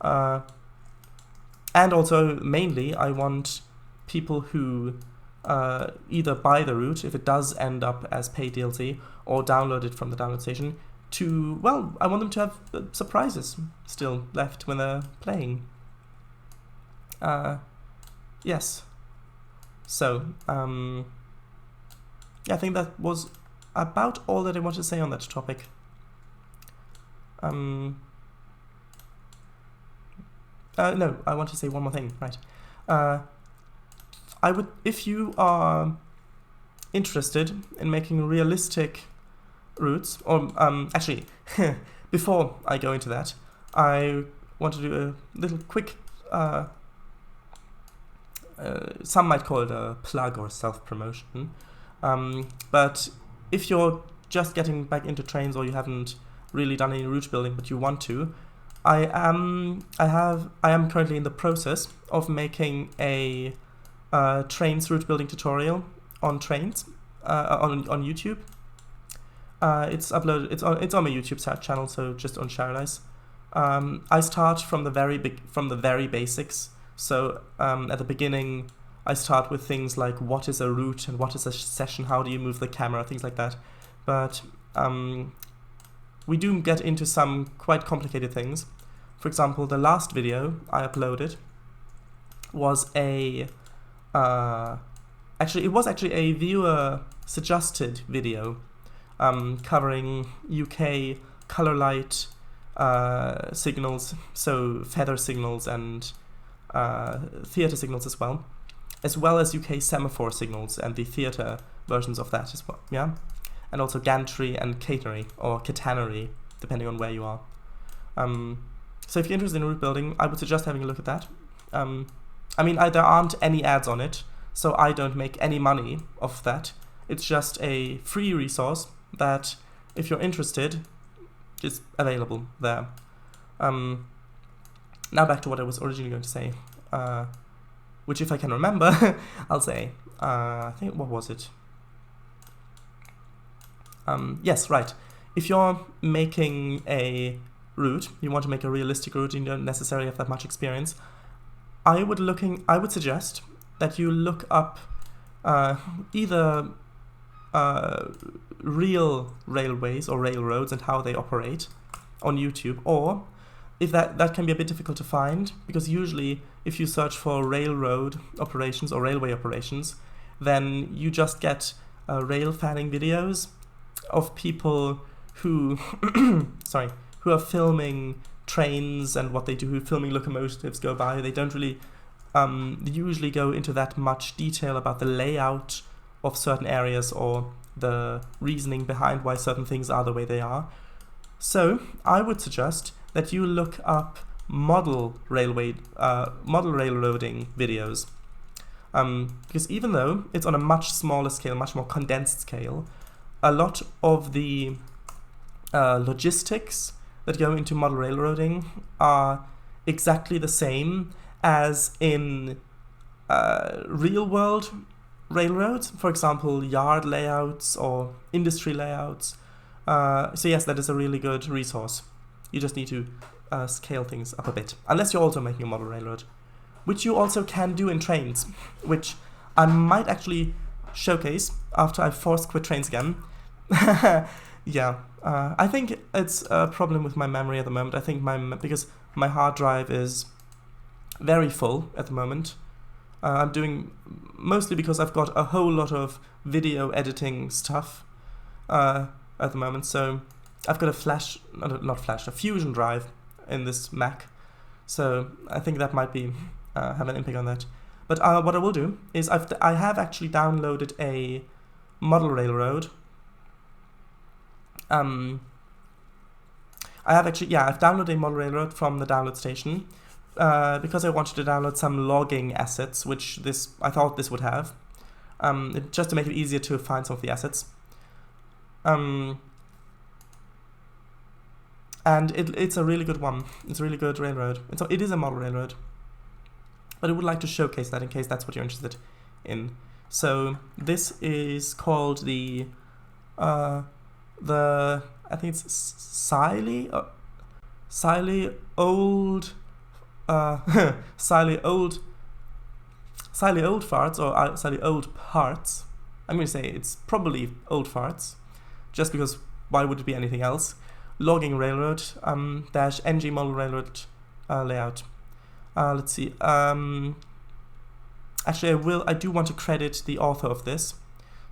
And also, mainly, I want people who either buy the route, if it does end up as paid DLC, or download it from the download station, I want them to have surprises still left when they're playing. Yes. So, yeah, I think that was about all that I wanted to say on that topic. No, I want to say one more thing, right. If you are interested in making realistic routes, or actually, before I go into that, I want to do a little quick, some might call it a plug or self-promotion, but if you're just getting back into Trainz or you haven't really done any route building but you want to, I am currently in the process of making a Trainz route building tutorial on Trainz on YouTube. It's uploaded. It's on my YouTube channel, so just on Paradise. I start from the very basics. So at the beginning, I start with things like what is a route and what is a session, how do you move the camera, things like that. But we do get into some quite complicated things. For example, the last video I uploaded was it was actually a viewer suggested video covering UK color light signals, so feather signals and theatre signals as well as UK semaphore signals and the theatre versions of that as well, yeah, and also gantry and catenary or catenary, depending on where you are. So if you're interested in route building, I would suggest having a look at that. I mean, there aren't any ads on it, so I don't make any money off that. It's just a free resource that, if you're interested, is available there. Now back to what I was originally going to say, which, if I can remember, I'll say. I think, what was it? Yes, right. If you're making a route, you want to make a realistic route, you don't necessarily have that much experience, I would suggest that you look up either real railways or railroads and how they operate on YouTube, or if that can be a bit difficult to find, because usually if you search for railroad operations or railway operations, then you just get rail fanning videos of people who who are filming trains and what they do, filming locomotives go by. They don't really usually go into that much detail about the layout of certain areas or the reasoning behind why certain things are the way they are. So I would suggest that you look up model railroading videos, because even though it's on a much smaller scale, much more condensed scale, a lot of the logistics that go into model railroading are exactly the same as in real world railroads, for example, yard layouts or industry layouts. So yes, that is a really good resource. You just need to scale things up a bit, unless you're also making a model railroad, which you also can do in Trainz, which I might actually showcase after I force quit Trainz again. Yeah, I think it's a problem with my memory at the moment. I think because my hard drive is very full at the moment. I'm doing mostly because I've got a whole lot of video editing stuff at the moment. So I've got a Fusion drive in this Mac. So I think that might be have an impact on that. But what I will do is I have actually downloaded a model railroad. I've downloaded a model railroad from the download station because I wanted to download some logging assets, which I thought this would have, just to make it easier to find some of the assets. And it's a really good one. It's a really good railroad. It is a model railroad, but I would like to showcase that in case that's what you're interested in. So this is called the I think it's Siley Old Farts, or Siley Old Parts. I'm going to say it's probably Old Farts, just because why would it be anything else? Logging railroad dash NG model railroad layout. Let's see. Actually, I do want to credit the author of this,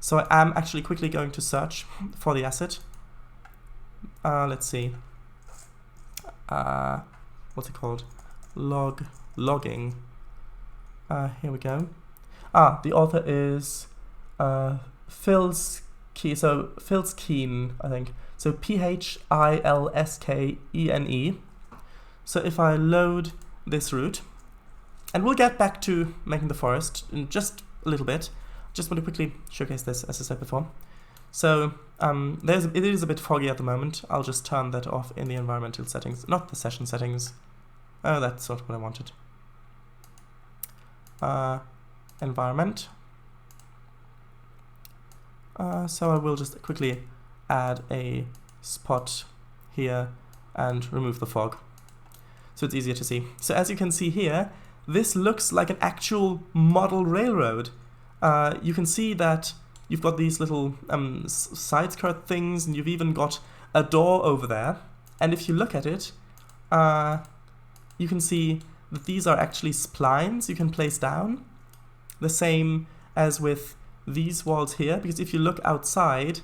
so I am actually quickly going to search for the asset. Let's see. What's it called? Logging. Here we go. The author is Phil key, so Philskene, I think. So Philskene. So if I load this route, and we'll get back to making the forest in just a little bit. Just want to quickly showcase this, as I said before. So it is a bit foggy at the moment. I'll just turn that off in the environmental settings, not the session settings. Oh, that's not what I wanted. Environment. So I will just quickly add a spot here and remove the fog, so it's easier to see. So as you can see here, this looks like an actual model railroad. You can see that you've got these little side skirt things, and you've even got a door over there. And if you look at it, you can see that these are actually splines you can place down. The same as with these walls here, because if you look outside,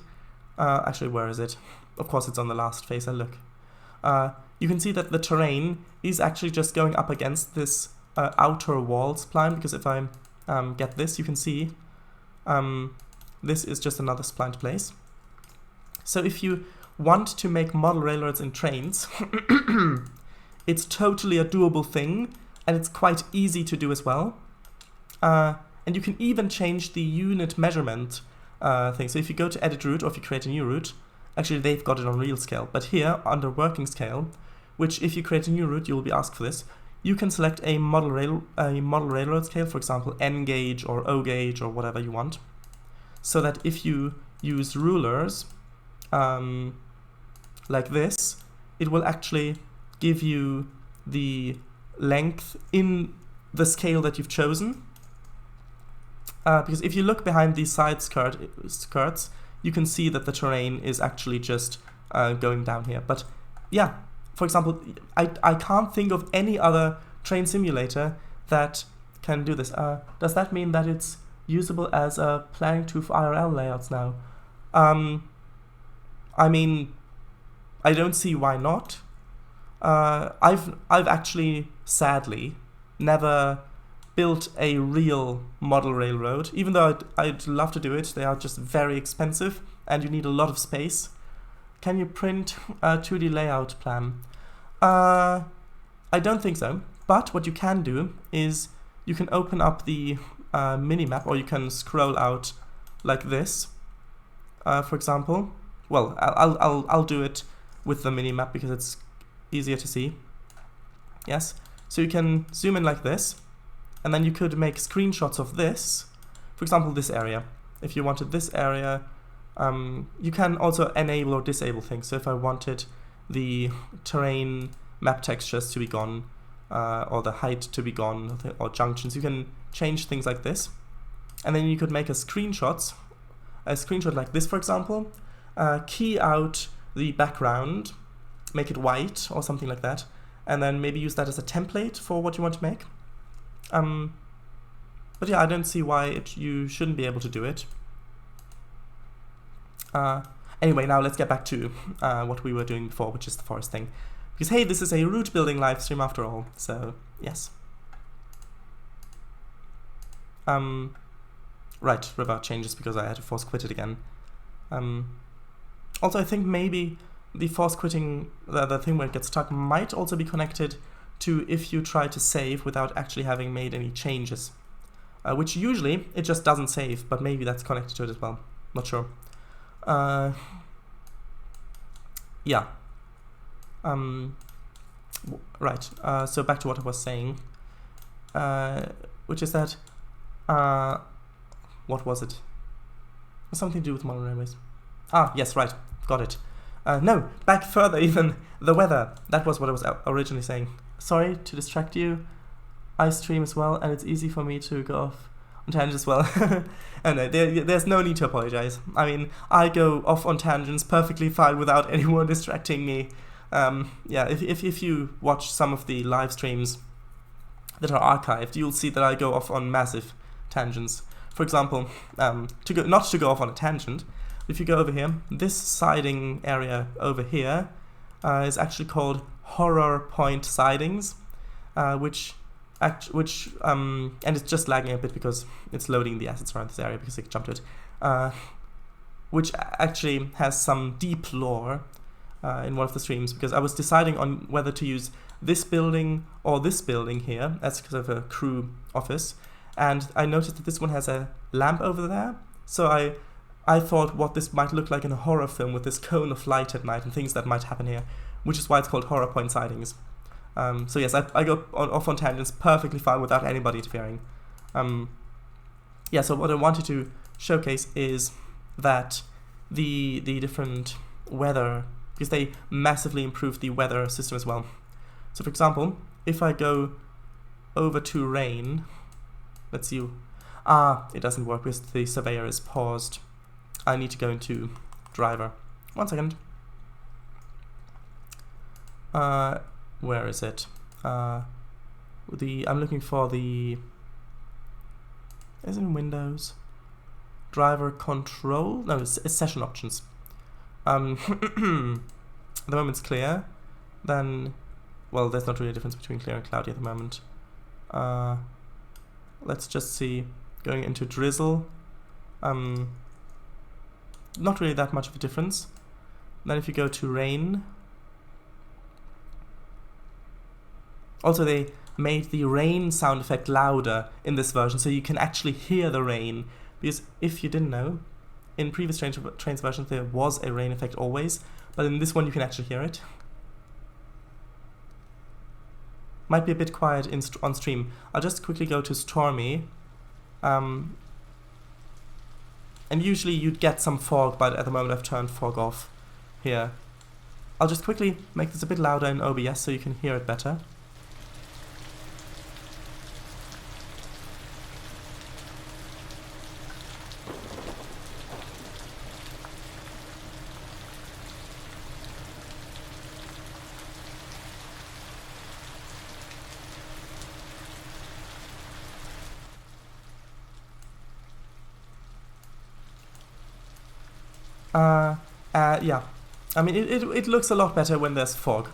actually, where is it? Of course, it's on the last face I look. You can see that the terrain is actually just going up against this outer wall spline, because if I get this, you can see this is just another splined place. So if you want to make model railroads in Trainz, it's totally a doable thing, and it's quite easy to do as well. And you can even change the unit measurement thing. So if you go to edit route, or if you create a new route, actually they've got it on real scale, but here under working scale, which if you create a new route, you will be asked for this, you can select a model railroad scale, for example, N gauge or O gauge or whatever you want, so that if you use rulers like this, it will actually give you the length in the scale that you've chosen. Because if you look behind these side skirts, you can see that the terrain is actually just going down here. But yeah, for example, I can't think of any other train simulator that can do this. Does that mean that it's usable as a planning tool for IRL layouts now? I mean, I don't see why not. I've actually, sadly, never built a real model railroad, even though I'd love to do it. They are just very expensive and you need a lot of space. Can you print a 2D layout plan? I don't think so, but what you can do is you can open up the minimap, or you can scroll out like this, for example. Well, I'll do it with the minimap because it's easier to see. Yes, so you can zoom in like this, and then you could make screenshots of this. For example, this area. If you wanted this area, you can also enable or disable things. So if I wanted the terrain map textures to be gone, or the height to be gone, or junctions, you can change things like this. And then you could make a screenshot like this, for example, key out the background, make it white or something like that, and then maybe use that as a template for what you want to make. But yeah, I don't see why you shouldn't be able to do it. Anyway, now let's get back to what we were doing before, which is the forest thing. Because hey, this is a route building live stream after all, so yes. Right, river changes because I had to force quit it again. Also, I think maybe the force quitting, the thing where it gets stuck, might also be connected to if you try to save without actually having made any changes. Which usually it just doesn't save, but maybe that's connected to it as well. Not sure. Yeah. Right. So back to what I was saying, which is that what was it? Something to do with model railways. Ah, yes, right. Got it. No, back further even. The weather. That was what I was originally saying. Sorry to distract you. I stream as well, and it's easy for me to go off on tangents as well. And there's no need to apologize. I mean, I go off on tangents perfectly fine without anyone distracting me. Yeah, if you watch some of the live streams that are archived, you'll see that I go off on massive tangents. For example, not to go off on a tangent, if you go over here, this siding area over here is actually called horror point sidings, and it's just lagging a bit because it's loading the assets around this area because I jumped it. which actually has some deep lore in one of the streams, because I was deciding on whether to use this building or this building here as kind of a crew office, and I noticed that this one has a lamp over there, so I thought what this might look like in a horror film with this cone of light at night and things that might happen here, which is why it's called Horror Point Sightings. So yes, I go off on tangents perfectly fine without anybody interfering. Yeah, so what I wanted to showcase is that the different weather, because they massively improved the weather system as well. So for example, if I go over to rain, let's see, it doesn't work because the surveyor is paused. I need to go into driver. 1 second. Where is it? I'm looking for the, is it in Windows? Driver control? No, it's session options. The moment it's clear, then, well, there's not really a difference between clear and cloudy at the moment. Let's just see, going into drizzle, not really that much of a difference. Then if you go to rain, also they made the rain sound effect louder in this version, so you can actually hear the rain, because if you didn't know, in previous Trainz versions there was a rain effect always, but in this one you can actually hear it. Might be a bit quiet on stream. I'll just quickly go to Stormy. And usually you'd get some fog, but at the moment I've turned fog off here. I'll just quickly make this a bit louder in OBS so you can hear it better. Yeah, I mean, it looks a lot better when there's fog.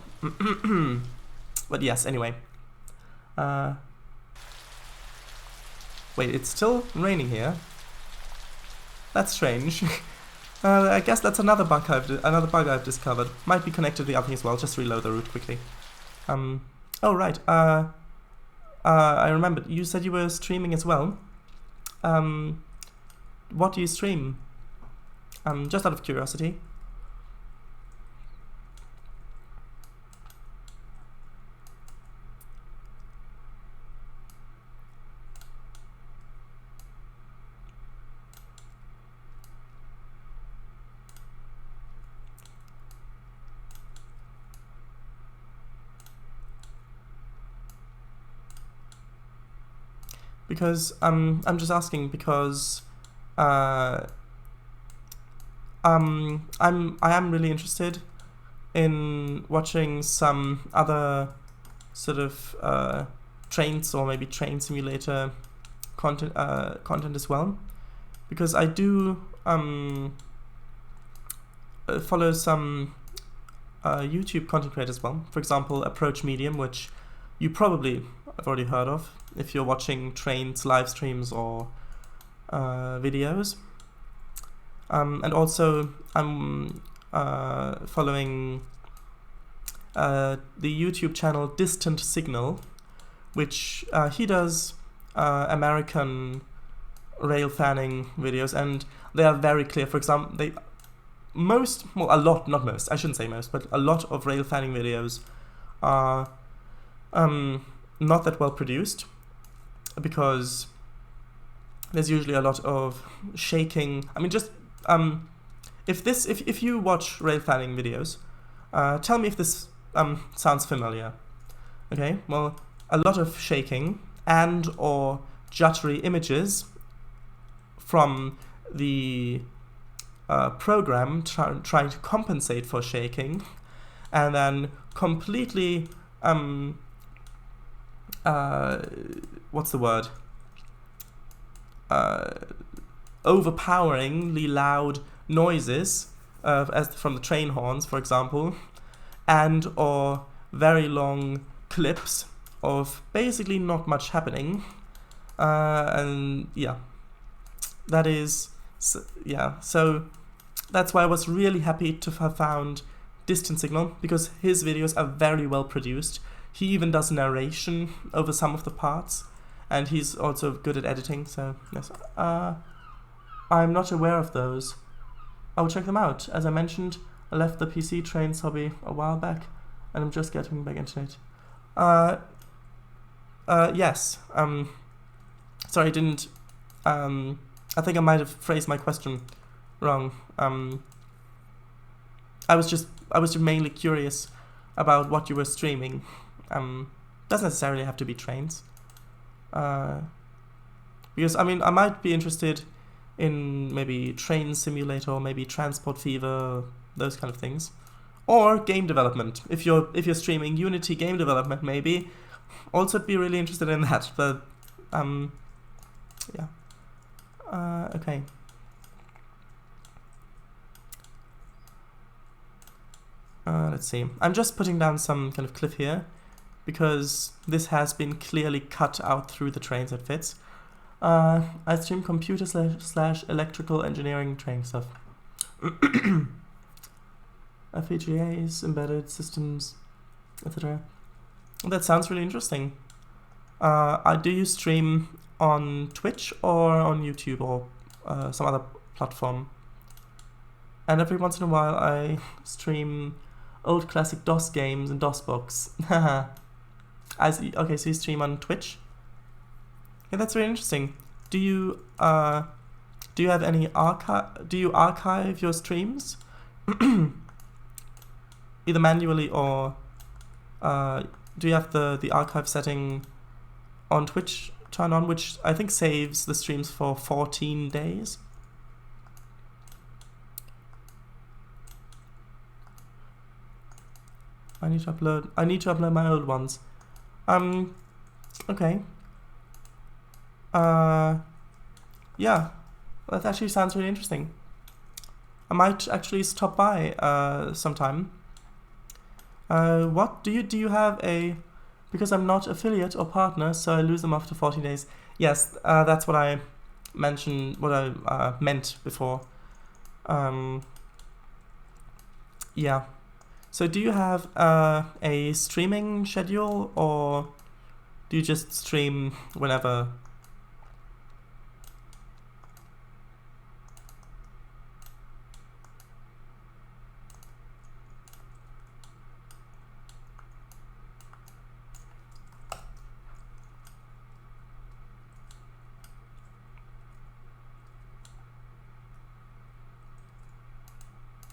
But yes, anyway. Wait, it's still raining here? That's strange. I guess that's another bug I've discovered. Might be connected to the other thing as well. Just reload the route quickly. Oh, right. I remembered. You said you were streaming as well. What do you stream? Just out of curiosity. Because I'm just asking because I am really interested in watching some other sort of Trainz or maybe train simulator content as well, because I do follow some YouTube content creators as well. For example, Approach Medium, which you probably have already heard of if you're watching Trainz live streams or videos. And also I'm following the YouTube channel Distant Signal, which he does American rail fanning videos, and they are very clear. For example, a lot, not most, I shouldn't say most, but a lot of rail fanning videos are not that well produced, because there's usually a lot of shaking. I mean, just if you watch rail fanning videos, tell me if this sounds familiar. Okay, well, a lot of shaking and or juddery images from the program trying to compensate for shaking, and then completely what's the word? Overpoweringly loud noises, as from the train horns, for example, and or very long clips of basically not much happening, and yeah, that is, yeah. So that's why I was really happy to have found Distant Signal, because his videos are very well produced. He even does narration over some of the parts, and he's also good at editing, so yes. I'm not aware of those. I will check them out. As I mentioned, I left the PC Trainz hobby a while back, and I'm just getting back into it. Yes. Sorry, I didn't. I think I might have phrased my question wrong. I was just mainly curious about what you were streaming. Doesn't necessarily have to be Trainz. Because I mean, I might be interested in maybe Train Simulator, maybe Transport Fever, those kind of things, or game development. If you're streaming Unity game development, maybe also be really interested in that. But yeah. Okay. Let's see. I'm just putting down some kind of cliff here, because this has been clearly cut out through the Trainz it fits. I stream computer / electrical engineering training stuff. FPGAs, embedded systems, etc. That sounds really interesting. Do you stream on Twitch or on YouTube or some other platform? And every once in a while I stream old classic DOS games and DOSBox. Okay, so you stream on Twitch? Yeah, that's really interesting. Do you have any do you archive your streams? Either manually or do you have the archive setting on Twitch turned on, which I think saves the streams for 14 days? I need to upload my old ones. Okay. Yeah, that actually sounds really interesting. I might actually stop by sometime. What do you have a? Because I'm not affiliate or partner, so I lose them after 14 days. Yes, that's what I mentioned. What I meant before. Yeah. So do you have a streaming schedule, or do you just stream whenever?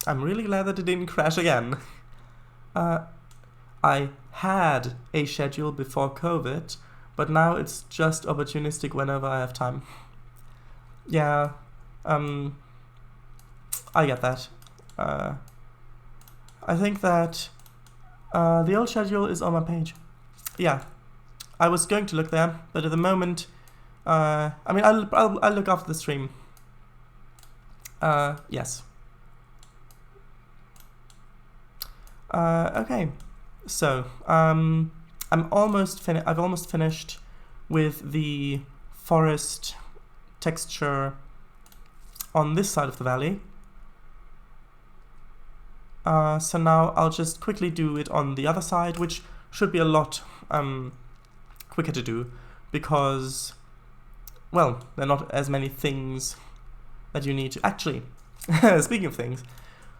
I'm really glad that it didn't crash again. I had a schedule before COVID, but now it's just opportunistic whenever I have time. Yeah, I get that. I think that the old schedule is on my page. Yeah, I was going to look there, but at the moment, I mean, I'll look after the stream. Yes. Okay, so I've almost finished with the forest texture on this side of the valley. So now I'll just quickly do it on the other side, which should be a lot quicker to do, because, well, there are not as many things that you need to actually. Speaking of things,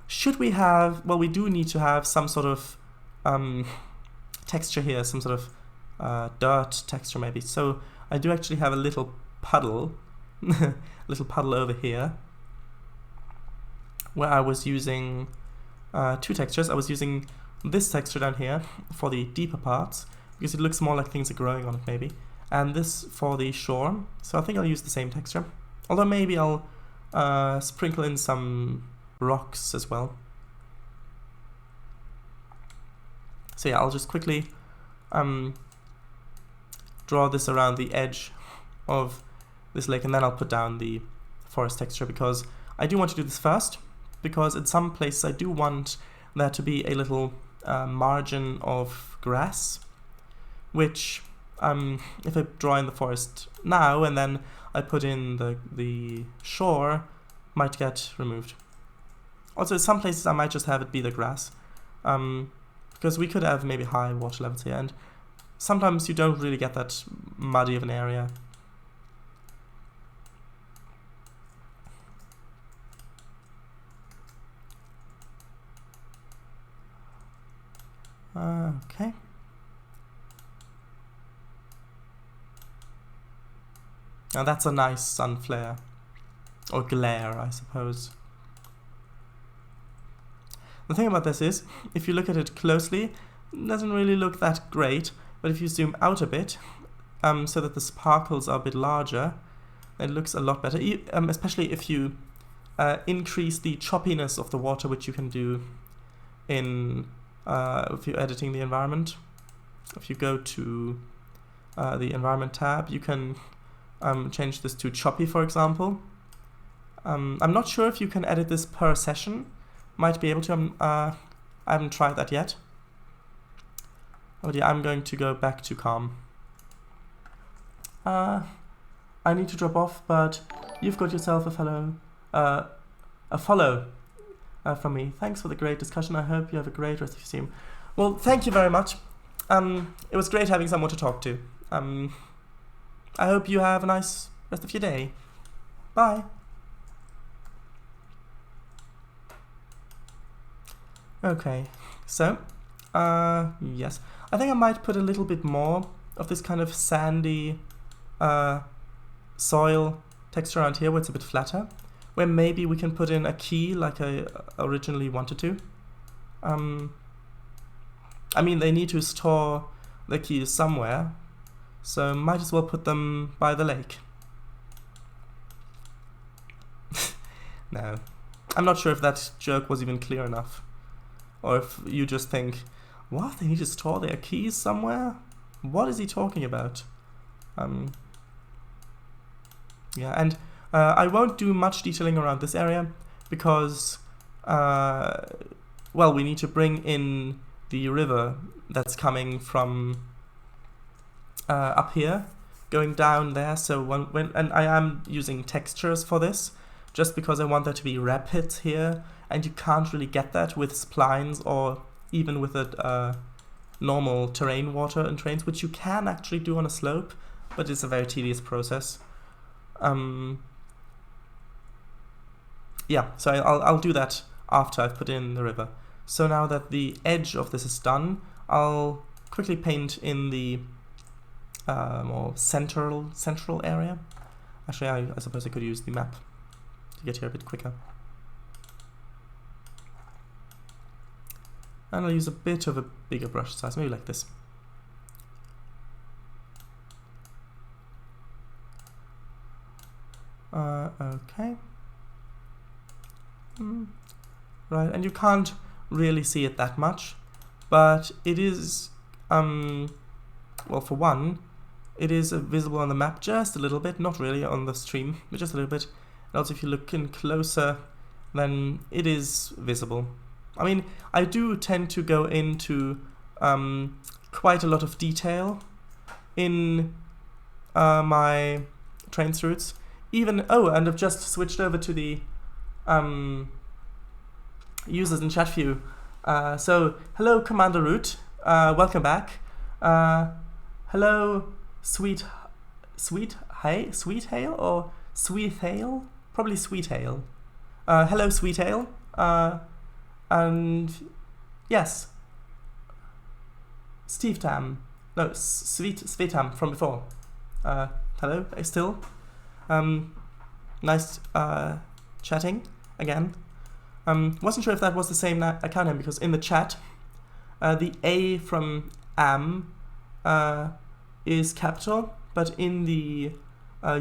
should we have, well, we do need to have some sort of texture here, some sort of dirt texture maybe. So I do actually have a little puddle, over here, where I was using two textures. I was using this texture down here for the deeper parts, because it looks more like things are growing on it maybe, and this for the shore. So I think I'll use the same texture, although maybe I'll sprinkle in some rocks as well. So yeah, I'll just quickly draw this around the edge of this lake, and then I'll put down the forest texture, because I do want to do this first, because in some places I do want there to be a little margin of grass, which if I draw in the forest now and then I put in the shore, might get removed. Also, some places I might just have it be the grass, because we could have maybe high water levels here, and sometimes you don't really get that muddy of an area. Okay. Now that's a nice sun flare, or glare, I suppose. The thing about this is, if you look at it closely, it doesn't really look that great, but if you zoom out a bit, so that the sparkles are a bit larger, it looks a lot better, especially if you increase the choppiness of the water, which you can do in if you're editing the environment. If you go to the environment tab, you can change this to choppy, for example. I'm not sure if you can edit this per session. Might be able to. I haven't tried that yet. Oh yeah, I'm going to go back to calm. I need to drop off, but you've got yourself a follow from me. Thanks for the great discussion. I hope you have a great rest of your stream. Well, thank you very much. It was great having someone to talk to. I hope you have a nice rest of your day. Bye. Okay, so, yes. I think I might put a little bit more of this kind of sandy soil texture around here where it's a bit flatter, where maybe we can put in a key like I originally wanted to. I mean, they need to store the keys somewhere, so might as well put them by the lake. No, I'm not sure if that joke was even clear enough. Or if you just think, what, they need to store their keys somewhere? What is he talking about? Yeah, and I won't do much detailing around this area because, well, we need to bring in the river that's coming from up here, going down there. So and I am using textures for this, just because I want there to be rapids here, and you can't really get that with splines or even with a normal terrain water in Trainz, which you can actually do on a slope, but it's a very tedious process. Yeah, so I'll do that after I've put in the river. So now that the edge of this is done, I'll quickly paint in the more central area. Actually, I suppose I could use the map to get here a bit quicker. And I'll use a bit of a bigger brush size, maybe like this. Okay. Right, and you can't really see it that much, but it is, well, for one, it is visible on the map just a little bit, not really on the stream, but just a little bit. And also if you look in closer, then it is visible. I mean, I do tend to go into quite a lot of detail in my Trainz routes. Even, oh, and I've just switched over to the users in chat view. So, hello Commander Root, welcome back. Hello Sweet Hale or Sweet Hale? Probably Sweet Hale. Hello Sweet Hale. And yes, Steve Tam, no, Svetam from before. Hello, still. Nice chatting again. Wasn't sure if that was the same account name, because in the chat, the A from am is capital, but in the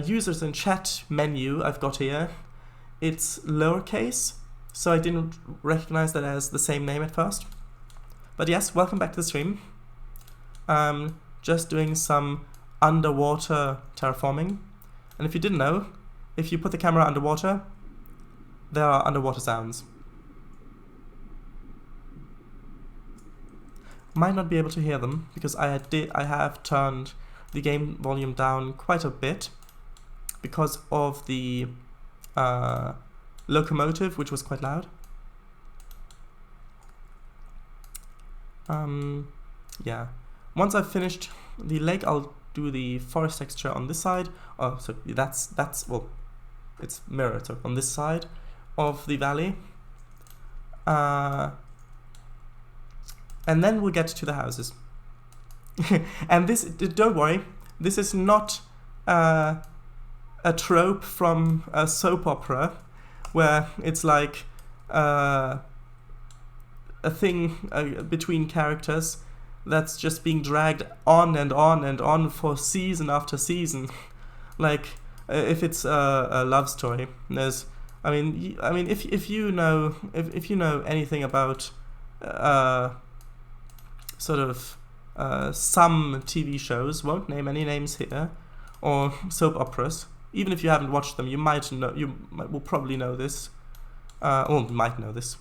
users in chat menu I've got here, it's lowercase. So I didn't recognize that as the same name at first. But yes, welcome back to the stream. Just doing some underwater terraforming. And if you didn't know, if you put the camera underwater, there are underwater sounds. Might not be able to hear them, because I have turned the game volume down quite a bit because of the locomotive, which was quite loud. Yeah. Once I've finished the lake, I'll do the forest texture on this side. Oh, so that's well, it's mirrored. So on this side of the valley. And then we'll get to the houses. And this, don't worry, this is not a trope from a soap opera where it's like a thing between characters that's just being dragged on and on and on for season after season. Like if it's a love story, there's, I mean, if you know anything about sort of some TV shows, won't name any names here, or soap operas. Even if you haven't watched them, you might know. Will probably know this. Or might know this.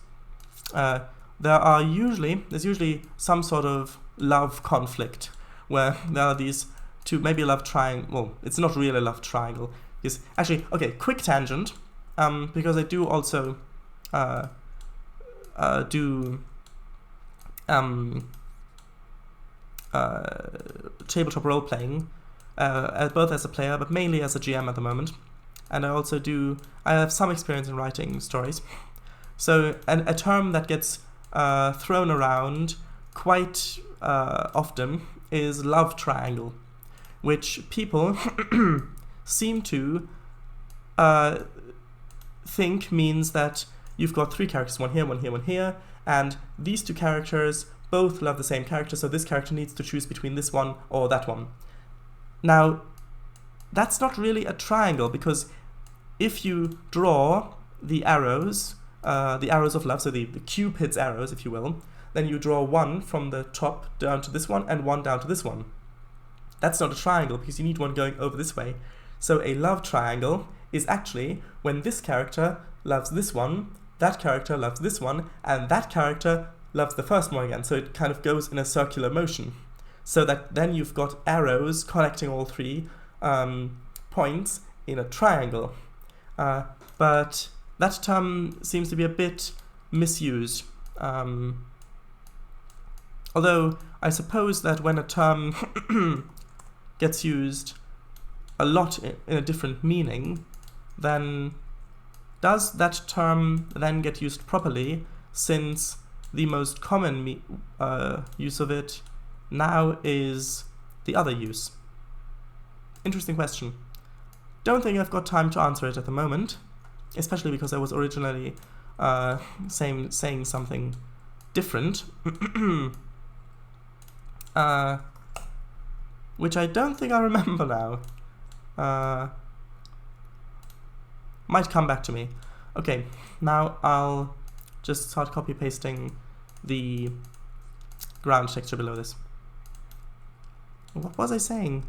There's usually some sort of love conflict where there are these two, maybe a love triangle. Well, it's not really a love triangle. Because actually, okay, quick tangent. Because I do also do tabletop role playing, both as a player but mainly as a GM at the moment, and I have some experience in writing stories. So a term that gets thrown around quite often is love triangle, which people seem to think means that you've got three characters, one here, one here, one here, and these two characters both love the same character, so this character needs to choose between this one or that one. Now, that's not really a triangle, because if you draw the arrows of love, so the Cupid's arrows, if you will, then you draw one from the top down to this one and one down to this one. That's not a triangle, because you need one going over this way. So a love triangle is actually when this character loves this one, that character loves this one, and that character loves the first one again. So it kind of goes in a circular motion. So that then you've got arrows connecting all three points in a triangle. But that term seems to be a bit misused. Although I suppose that when a term gets used a lot in a different meaning, then does that term then get used properly, since the most common use of it now is the other use? Interesting question. Don't think I've got time to answer it at the moment, especially because I was originally saying something different, which I don't think I remember now. Might come back to me. Okay, now I'll just start copy-pasting the ground texture below this. What was I saying?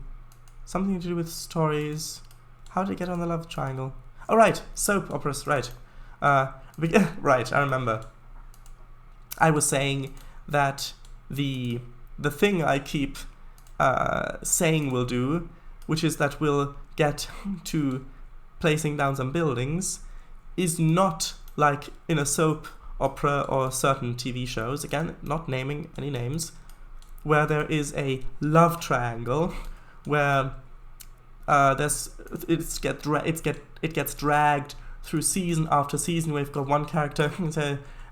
Something to do with stories. How did I get on the love triangle? Oh, right, soap operas, right. Right, I remember. I was saying that the thing I keep saying we'll do, which is that we'll get to placing down some buildings, is not like in a soap opera or certain TV shows, again, not naming any names, where there is a love triangle where it gets dragged through season after season. We've got one character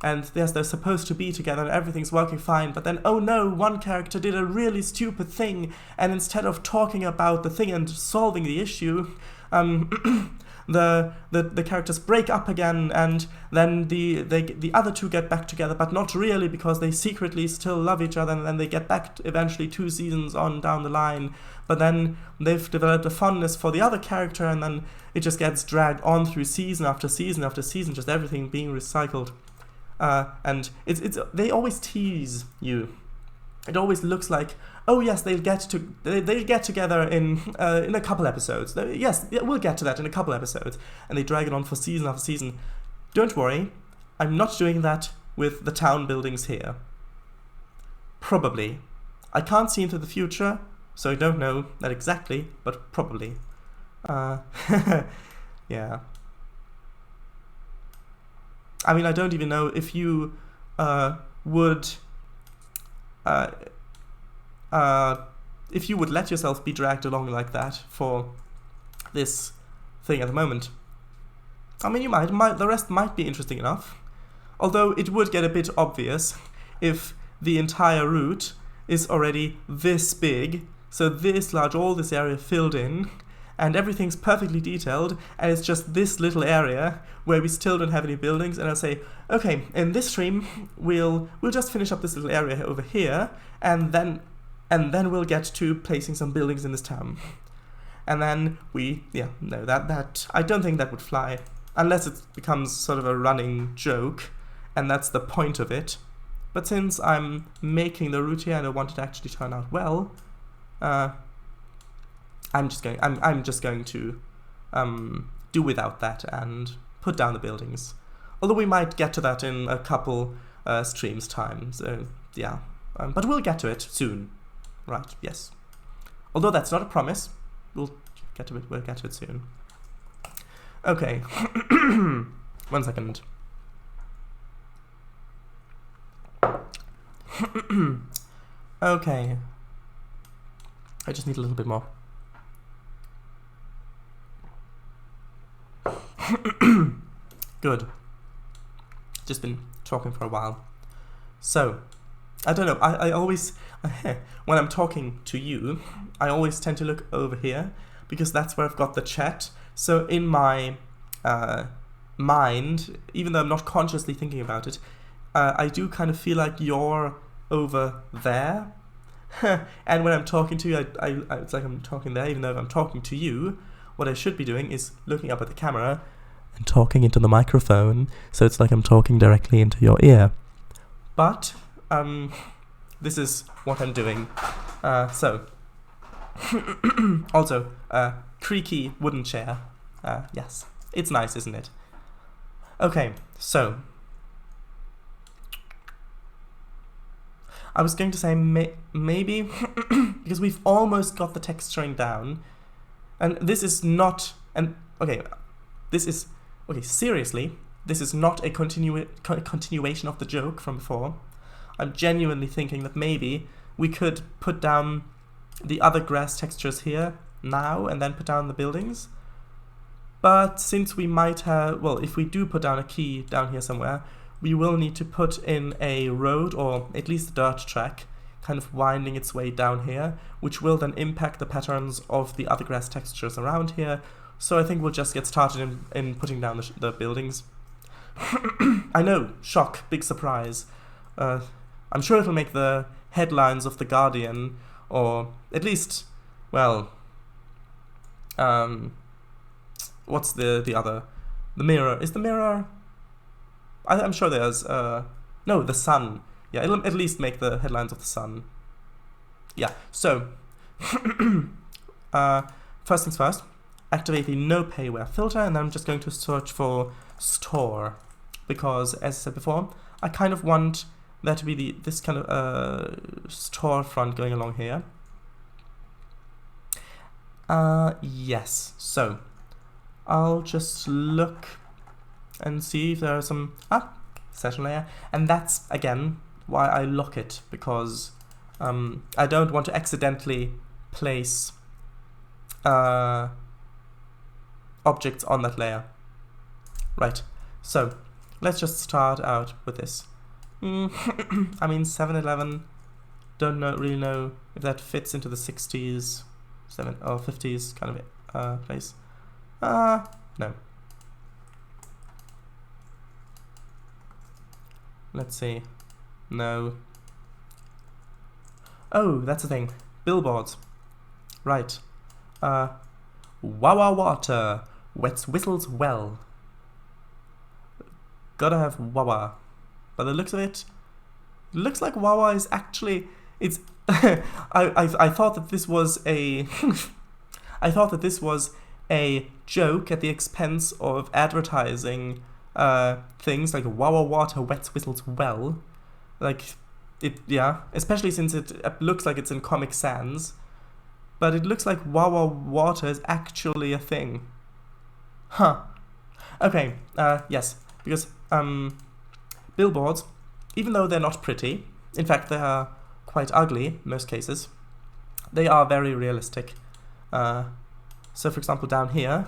and they're supposed to be together and everything's working fine, but then, oh no, one character did a really stupid thing, and instead of talking about the thing and solving the issue, the characters break up again, and then the other two get back together, but not really, because they secretly still love each other, and then they get back eventually 2 seasons on down the line, but then they've developed a fondness for the other character, and then it just gets dragged on through season after season after season, just everything being recycled. And they always tease you. It always looks like, oh yes, they'll get together in a couple episodes. Yes, we'll get to that in a couple episodes, and they drag it on for season after season. Don't worry, I'm not doing that with the town buildings here. Probably. I can't see into the future, so I don't know that exactly, but probably. Yeah. I mean, I don't even know if you would if you would let yourself be dragged along like that for this thing at the moment, I mean, you might the rest might be interesting enough. Although it would get a bit obvious if the entire route is already this big, so this large, all this area filled in, and everything's perfectly detailed, and it's just this little area where we still don't have any buildings, and I'll say, okay, in this stream, we'll just finish up this little area over here, and then we'll get to placing some buildings in this town. And then that I don't think that would fly, unless it becomes sort of a running joke, and that's the point of it. But since I'm making the route here and I want it to actually turn out well, I'm just going to do without that and put down the buildings. Although we might get to that in a couple streams time. So yeah, but we'll get to it soon, right? Yes. Although that's not a promise, we'll get to it. We'll get to it soon. Okay. 1 second. Okay. I just need a little bit more. Good. Just been talking for a while. So, I don't know, I always, when I'm talking to you, I always tend to look over here, because that's where I've got the chat. So in my mind, even though I'm not consciously thinking about it, I do kind of feel like you're over there. And when I'm talking to you, it's like I'm talking there, even though if I'm talking to you, what I should be doing is looking up at the camera and talking into the microphone, so it's like I'm talking directly into your ear. But this is what I'm doing. So also, creaky wooden chair. Yes, it's nice, isn't it? Okay, so I was going to say maybe because we've almost got the texturing down, and this is not seriously, this is not a continuation of the joke from before. I'm genuinely thinking that maybe we could put down the other grass textures here now and then put down the buildings. But since we might have, well, if we do put down a key down here somewhere, we will need to put in a road, or at least a dirt track, kind of winding its way down here, which will then impact the patterns of the other grass textures around here. So I think we'll just get started in putting down the buildings. I know, shock, big surprise. I'm sure it'll make the headlines of The Guardian, or at least, well, what's the other? The Mirror. Is the Mirror? I'm sure there's, no, The Sun. Yeah, it'll at least make the headlines of The Sun. Yeah, so, first things first, activate the no payware filter, and then I'm just going to search for store, because as I said before, I kind of want there to be this kind of storefront going along here. Yes, so I'll just look and see if there are some session layer, and that's again why I lock it, because I don't want to accidentally place objects on that layer. Right, so let's just start out with this. I mean, 7-Eleven, don't really know if that fits into the 60s or 50s kind of place. No. Let's see. No. Oh, that's the thing. Billboards. Right. Wawa water. Wets whistles well. Gotta have Wawa. By the looks of it, looks like Wawa is actually, it's I thought that this was a I thought that this was a joke at the expense of advertising things like Wawa water wets whistles well. Like it, yeah, especially since it looks like it's in Comic Sans, but it looks like Wawa water is actually a thing. Huh. Okay, yes, because billboards, even though they're not pretty, in fact they are quite ugly in most cases, they are very realistic. So for example down here,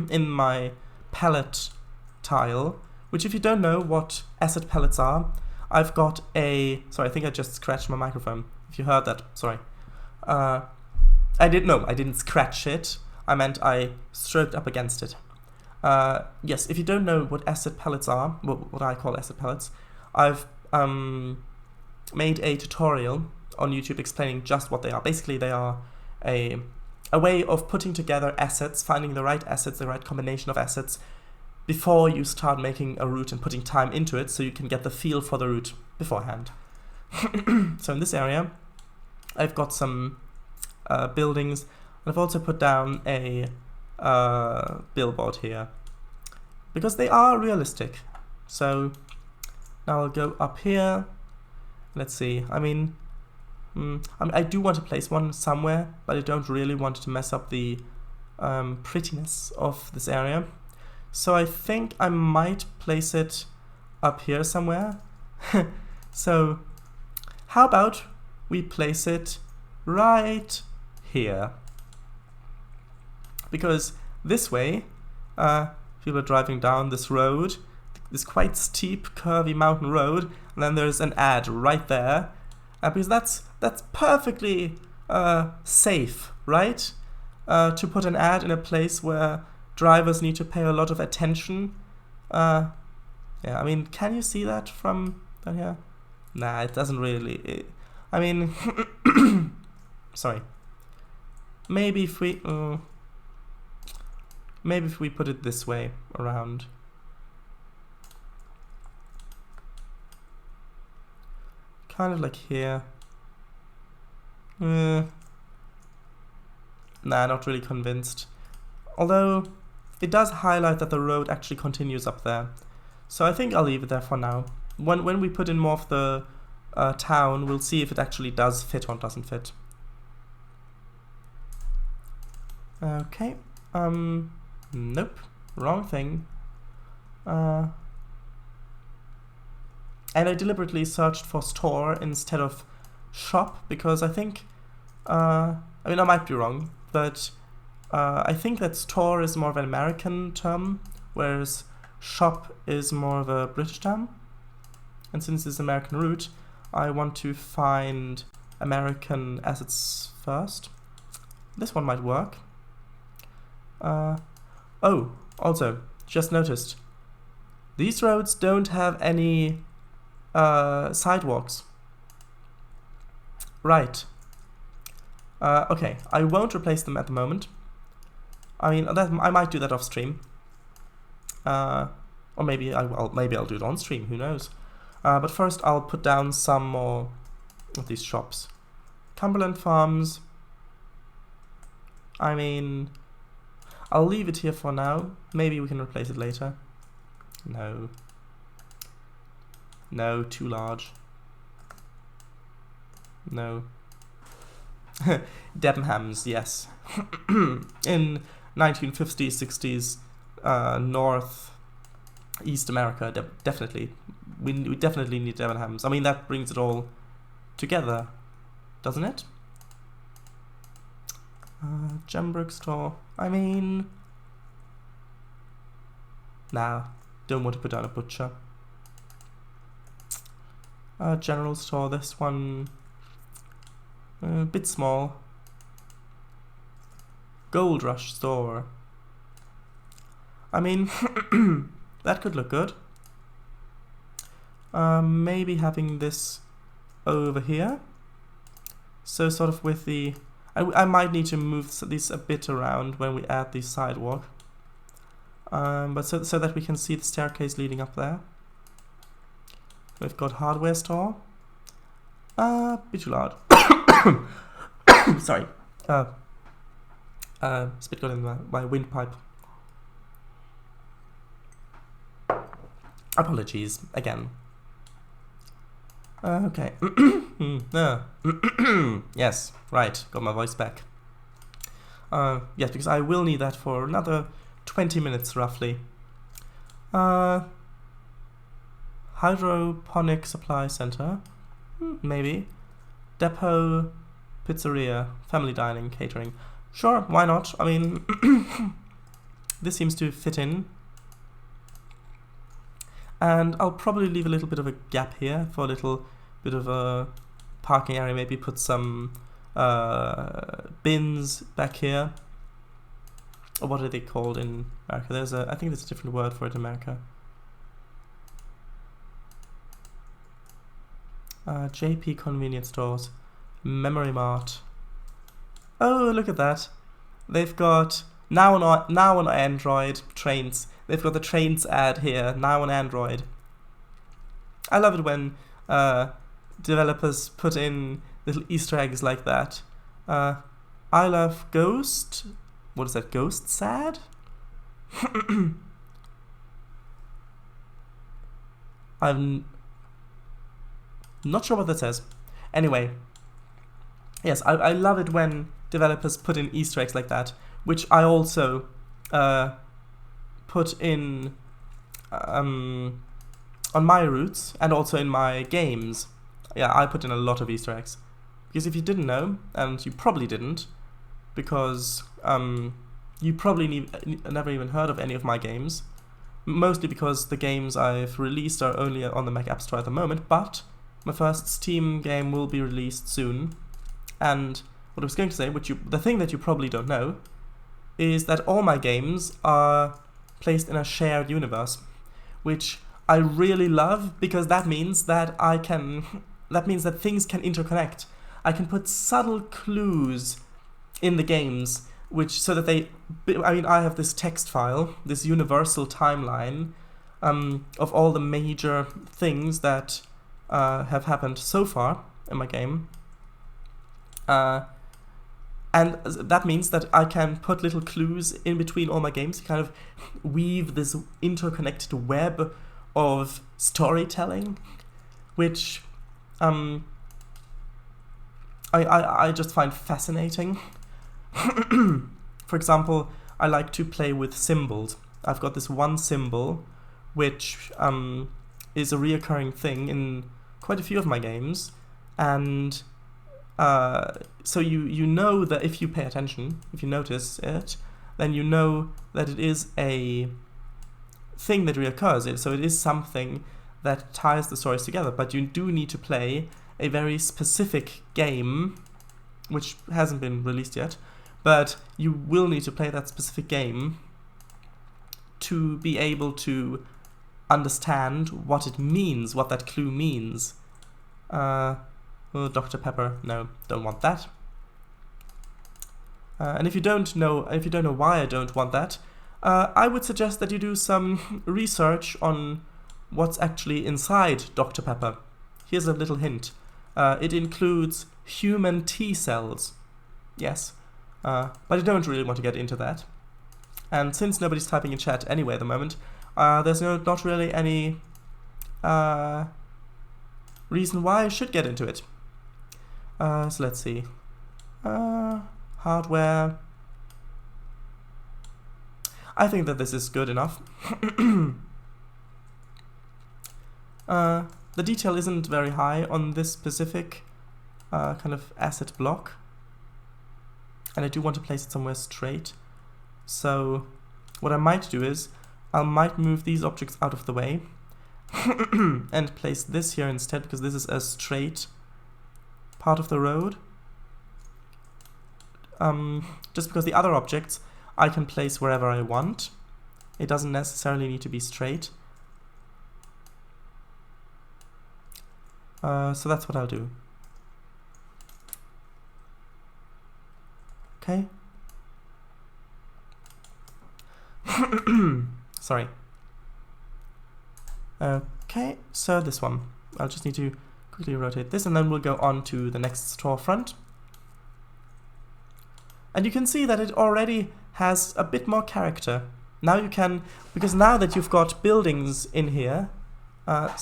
in my palette tile, which if you don't know what asset palettes are, I've got a... Sorry, I think I just scratched my microphone. If you heard that, sorry. I didn't scratch it. I meant I stroked up against it. Yes, if you don't know what asset palettes are, what I call asset palettes, I've made a tutorial on YouTube explaining just what they are. Basically, they are a way of putting together assets, finding the right assets, the right combination of assets, before you start making a route and putting time into it, so you can get the feel for the route beforehand. So in this area, I've got some buildings, and I've also put down a billboard here, because they are realistic. So now I'll go up here. Let's see, I mean, I do want to place one somewhere, but I don't really want to mess up the prettiness of this area. So I think I might place it up here somewhere. So how about we place it right here? Because this way, people are driving down this road, this quite steep, curvy mountain road, and then there's an ad right there, because that's perfectly safe, right? To put an ad in a place where drivers need to pay a lot of attention. Yeah, I mean, can you see that from down here? Nah, it doesn't really. I mean, sorry. Maybe if we put it this way around. Kind of like here. Nah, not really convinced. Although it does highlight that the road actually continues up there. So I think I'll leave it there for now. When we put in more of the town, we'll see if it actually does fit or doesn't fit. Okay. Nope. Wrong thing. And I deliberately searched for store instead of shop, because I think, I mean, I might be wrong, but I think that store is more of an American term, whereas shop is more of a British term. And since it's an American route, I want to find American assets first. This one might work. Oh, also, just noticed, these roads don't have any sidewalks. Right. Okay, I won't replace them at the moment. I mean, I might do that off stream. Or maybe I'll do it on stream, who knows. But first I'll put down some more of these shops. Cumberland Farms. I mean, I'll leave it here for now. Maybe we can replace it later. No. No, too large. No. Debenhams, yes. In 1950s, 60s, North, East America, definitely. We definitely need Debenhams. I mean, that brings it all together, doesn't it? Gembrook store. I mean, nah, don't want to put down a butcher. General store, this one, a bit small. Gold Rush store. I mean, that could look good. Maybe having this over here. So sort of with the... I might need to move these a bit around when we add the sidewalk. But so that we can see the staircase leading up there. We've got hardware store. Bit too loud. Sorry. Spit got in my windpipe. Apologies again. Okay. Yes, right. Got my voice back. Yes, because I will need that for another 20 minutes roughly. Hydroponic supply center. Maybe. Depot, pizzeria, family dining, catering. Sure, why not? I mean, this seems to fit in. And I'll probably leave a little bit of a gap here for a little bit of a parking area. Maybe put some bins back here. Or what are they called in America? I think there's a different word for it in America. JP convenience stores, Memory Mart. Oh, look at that! They've got now on Android Trainz. They've got the Trainz ad here now on Android. I love it when developers put in little Easter eggs like that. I love Ghost. What is that? Ghost sad? I'm not sure what that says. Anyway, yes, I love it when developers put in Easter eggs like that, which I also put in on my routes and also in my games. Yeah, I put in a lot of Easter eggs. Because if you didn't know, and you probably didn't, because you probably never even heard of any of my games, mostly because the games I've released are only on the Mac App Store at the moment, but my first Steam game will be released soon. And what I was going to say, the thing that you probably don't know, is that all my games are placed in a shared universe, which I really love, because that means that things can interconnect. I can put subtle clues in the games, so that I have this text file, this universal timeline of all the major things that have happened so far in my game. And that means that I can put little clues in between all my games to kind of weave this interconnected web of storytelling, which I just find fascinating. For example, I like to play with symbols. I've got this one symbol, which is a reoccurring thing in quite a few of my games, and so you know that if you pay attention, if you notice it, then you know that it is a thing that reoccurs. So it is something that ties the stories together, but you do need to play a very specific game, which hasn't been released yet, but you will need to play that specific game to be able to understand what it means, what that clue means. Oh, Dr. Pepper, no, don't want that. And if you don't know why I don't want that, I would suggest that you do some research on what's actually inside Dr. Pepper. Here's a little hint. It includes human T cells. Yes, but I don't really want to get into that. And since nobody's typing in chat anyway at the moment, there's not really any reason why I should get into it. So let's see. Hardware. I think that this is good enough. The detail isn't very high on this specific kind of asset block, and I do want to place it somewhere straight. So what I might do is I might move these objects out of the way and place this here instead, because this is a straight part of the road. Just because the other objects I can place wherever I want. It doesn't necessarily need to be straight. So that's what I'll do. Okay. Sorry. Okay, so this one. I'll just need to quickly rotate this, and then we'll go on to the next storefront. And you can see that it already has a bit more character. Now you can, because now that you've got buildings in here, now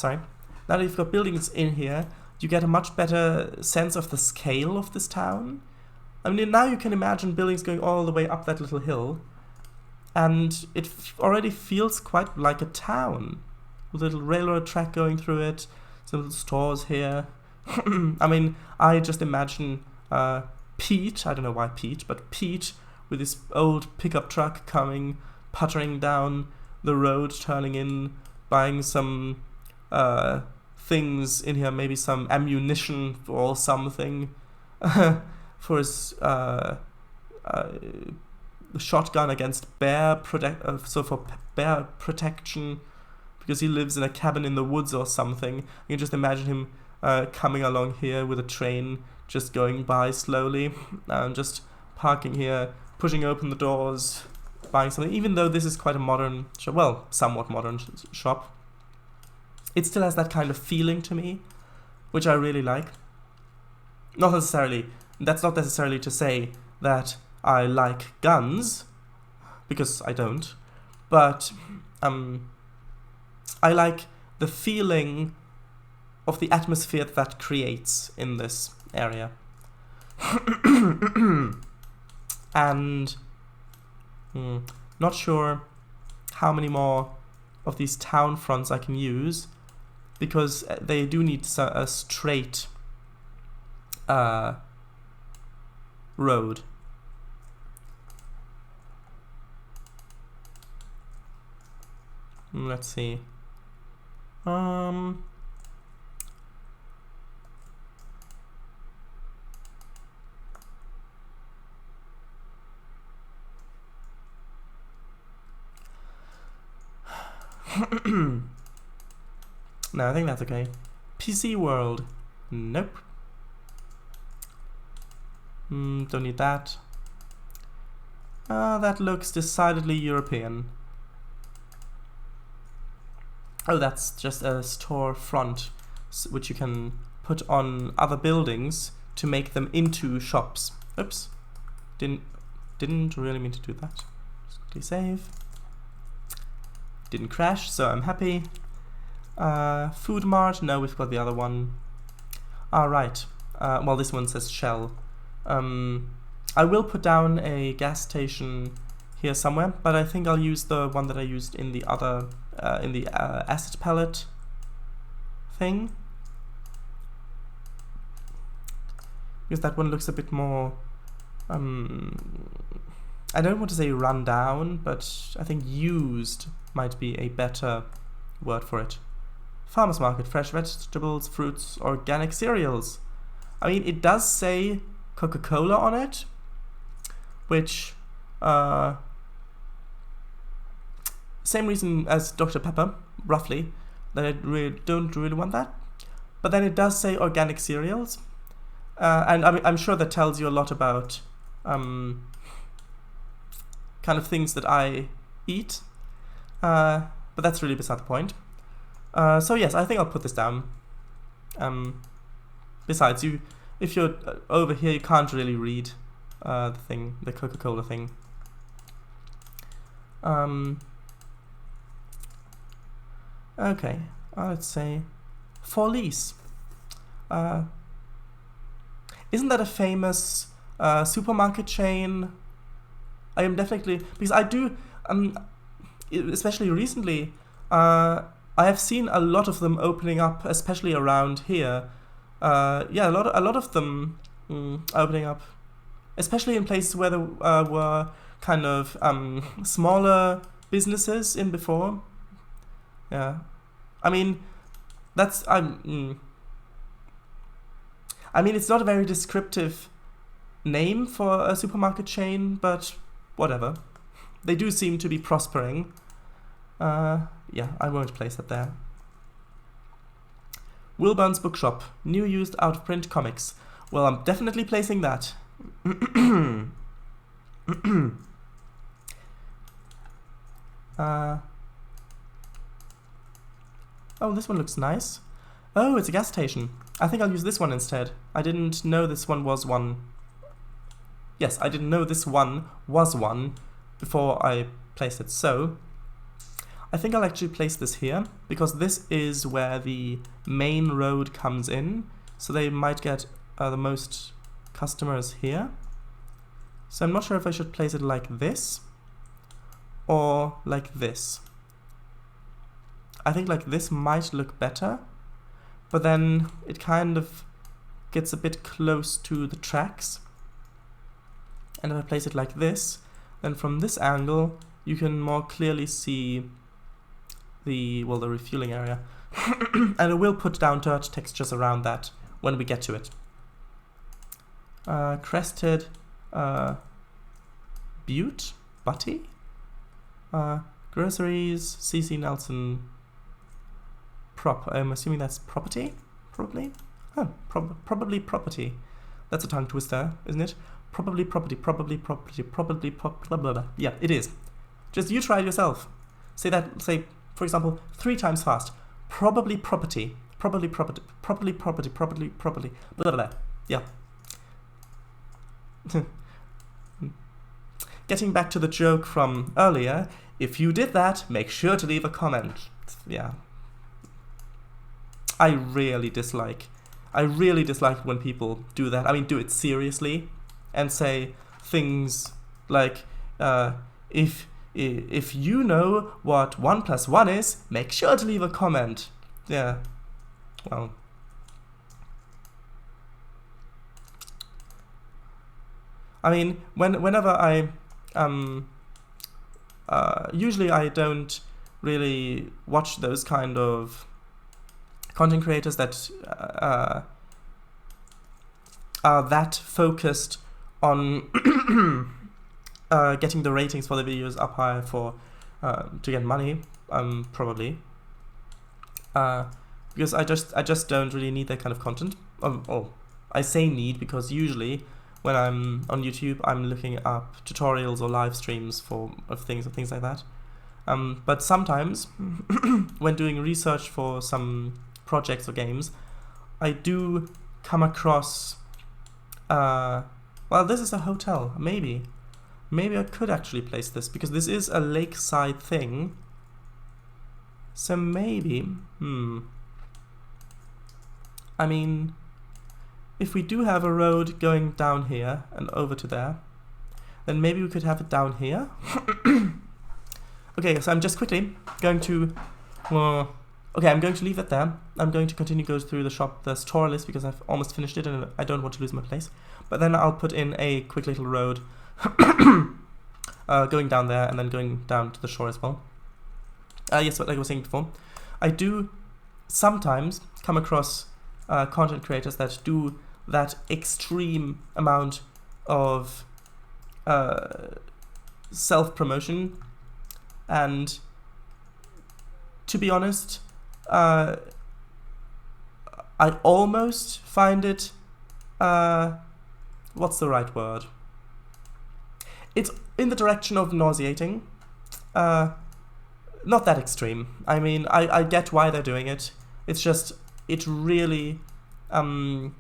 that you've got buildings in here, you get a much better sense of the scale of this town. I mean, now you can imagine buildings going all the way up that little hill, and it already feels quite like a town, with a little railroad track going through it, some little stores here, I mean, I just imagine Pete, I don't know why Pete, but Pete with his old pickup truck coming, puttering down the road, turning in, buying some things in here, maybe some ammunition or something for his shotgun against bear bear protection, because he lives in a cabin in the woods or something. You can just imagine him coming along here with a train just going by slowly, and just parking here, pushing open the doors, buying something. Even though this is quite a modern shop, well, somewhat modern shop, it still has that kind of feeling to me, which I really like. That's not necessarily to say that I like guns, because I don't, but I like the feeling of the atmosphere that creates in this area. And not sure how many more of these town fronts I can use, because they do need a straight road. Let's see. No, I think that's okay. PC World. Nope. Don't need that. That looks decidedly European. Oh, that's just a storefront, which you can put on other buildings to make them into shops. Oops. Didn't really mean to do that. Just quickly save. Didn't crash, so I'm happy. Food Mart, no, we've got the other one. Right. Well, this one says Shell. I will put down a gas station here somewhere, but I think I'll use the one that I used in the other, in the acid pellet thing. Because that one looks a bit more, I don't want to say run down, but I think used might be a better word for it. Farmers market, fresh vegetables, fruits, organic cereals. I mean, it does say Coca-Cola on it, which, same reason as Dr. Pepper, roughly, that I don't really want that. But then it does say organic cereals, and I'm sure that tells you a lot about kind of things that I eat, but that's really beside the point. So yes, I think I'll put this down. Besides, if you're over here, you can't really read the Coca-Cola thing. Okay, let's say for lease. Isn't that a famous supermarket chain? I am definitely, because I do, especially recently, I have seen a lot of them opening up, especially around here. Yeah, a lot of them opening up, especially in places where there were kind of smaller businesses in before. Yeah, I mean, that's I mean, it's not a very descriptive name for a supermarket chain, but whatever. They do seem to be prospering. Yeah, I won't place it there. Wilburn's Bookshop, new used out-of-print comics. Well, I'm definitely placing that. Oh, this one looks nice. Oh, it's a gas station. I think I'll use this one instead. I didn't know this one was one. Yes, I didn't know this one was one before I placed it. So I think I'll actually place this here, because this is where the main road comes in, so they might get the most customers here. So I'm not sure if I should place it like this or like this. I think like this might look better, but then it kind of gets a bit close to the tracks. And if I place it like this, then from this angle you can more clearly see the refueling area. And I will put down dirt textures around that when we get to it. Crested Butte, Butty, groceries, CC Nelson, I'm assuming that's property, probably? Oh, probably property. That's a tongue twister, isn't it? Probably property, probably property, probably blah blah blah. Yeah, it is. Just you try it yourself. Say that, say, for example, 3 times fast. Probably property, probably property, probably property, probably property, blah blah blah. Yeah. Getting back to the joke from earlier, if you did that, make sure to leave a comment. Yeah. I really dislike when people do that. I mean, do it seriously and say things like, if you know what 1 + 1 is, make sure to leave a comment. Yeah. Well. I mean, whenever I usually I don't really watch those kind of content creators that are that focused on getting the ratings for the videos up high for to get money, probably, because I just don't really need that kind of content. I say need because usually when I'm on YouTube, I'm looking up tutorials or live streams of things like that. But sometimes, when doing research for some projects or games, I do come across. Well, this is a hotel. Maybe I could actually place this because this is a lakeside thing. So maybe, I mean, if we do have a road going down here and over to there, then maybe we could have it down here. Okay, so I'm just quickly going to... okay, I'm going to leave it there. I'm going to continue go through the store list because I've almost finished it and I don't want to lose my place. But then I'll put in a quick little road going down there and then going down to the shore as well. Yes, like I was saying before, I do sometimes come across content creators that do that extreme amount of self-promotion, and to be honest, I almost find it, what's the right word? It's in the direction of nauseating. Not that extreme. I mean, I get why they're doing it. It's just, it really, I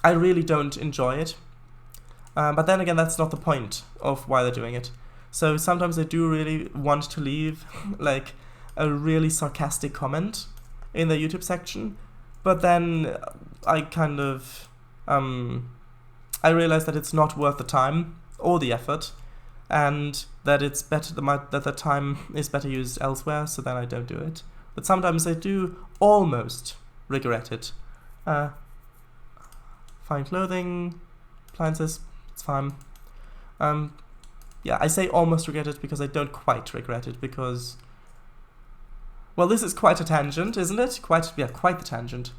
really don't enjoy it. But then again, that's not the point of why they're doing it. So sometimes I do really want to leave like a really sarcastic comment in the YouTube section, but then I kind of, I realize that it's not worth the time or the effort, and that it's better that the time is better used elsewhere, so then I don't do it. But sometimes I do almost regret it. Fine clothing, appliances, it's fine. Yeah, I say almost regret it because I don't quite regret it because, well, this is quite a tangent, isn't it? Quite the tangent.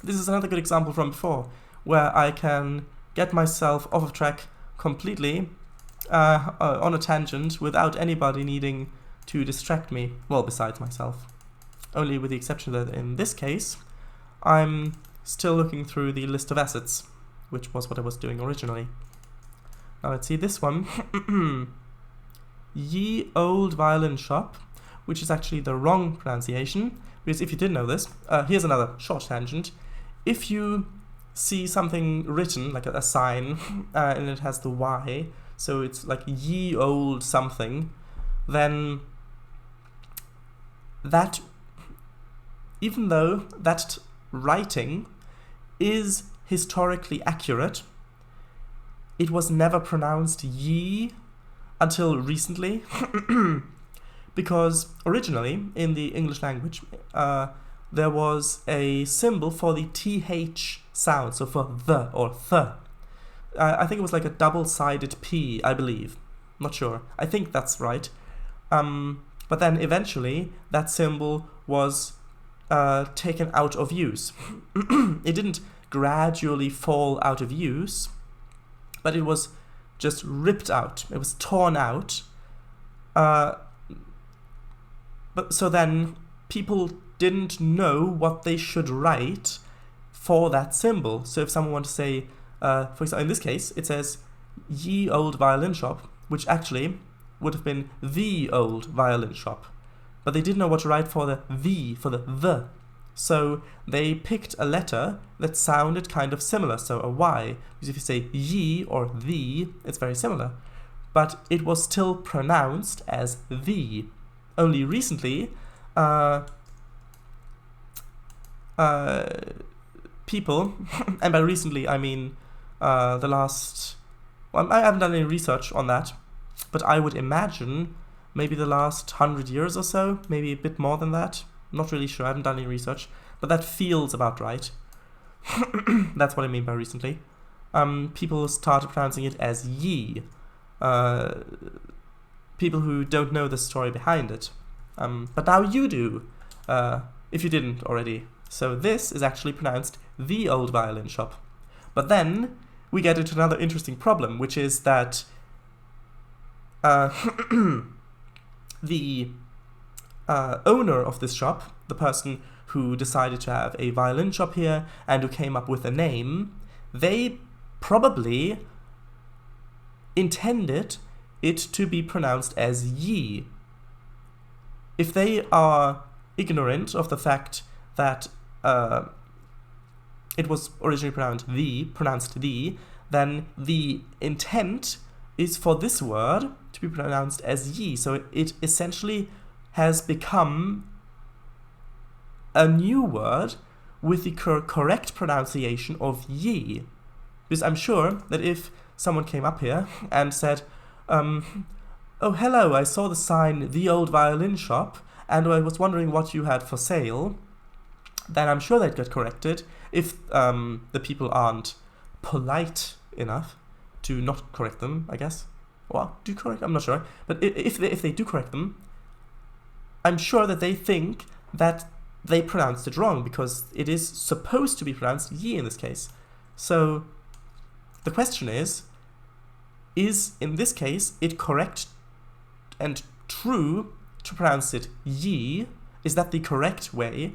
This is another good example from before, where I can get myself off of track completely on a tangent without anybody needing to distract me, well, besides myself. Only with the exception that in this case, I'm still looking through the list of assets, which was what I was doing originally. Now let's see this one. Ye Old Violin Shop, which is actually the wrong pronunciation, because if you didn't know this, here's another short tangent. If you see something written, like a sign, and it has the Y, so it's like ye old something, then that, even though that writing is historically accurate, it was never pronounced ye until recently, because originally in the English language, there was a symbol for the TH sound, so for the or th. I think it was like a double-sided P, I believe. Not sure. I think that's right. But then eventually that symbol was taken out of use. It didn't gradually fall out of use, but it was just ripped out. It was torn out. But so then people didn't know what they should write for that symbol. So if someone wanted to say, for example, in this case, it says ye old violin shop, which actually would have been the old violin shop. But they didn't know what to write for the the. So they picked a letter that sounded kind of similar, so a Y. Because if you say ye or the, it's very similar. But it was still pronounced as the. Only recently, people, and by recently I mean the last, well, I haven't done any research on that, but I would imagine maybe the last 100 years or so, maybe a bit more than that. Not really sure, I haven't done any research, but that feels about right. That's what I mean by recently. People started pronouncing it as ye. People who don't know the story behind it. But now you do, if you didn't already. So this is actually pronounced the old violin shop. But then we get into another interesting problem, which is that the owner of this shop, the person who decided to have a violin shop here and who came up with a name, they probably intended it to be pronounced as ye. If they are ignorant of the fact that it was originally pronounced the, then the intent is for this word to be pronounced as ye. So it essentially has become a new word with the correct pronunciation of ye. Because I'm sure that if someone came up here and said, oh hello, I saw the sign, the old violin shop, and I was wondering what you had for sale, then I'm sure they'd get corrected if the people aren't polite enough to not correct them, I guess. Well, do correct? I'm not sure. But if they do correct them, I'm sure that they think that they pronounced it wrong, because it is supposed to be pronounced ye in this case. So the question is in this case it correct and true to pronounce it ye? Is that the correct way,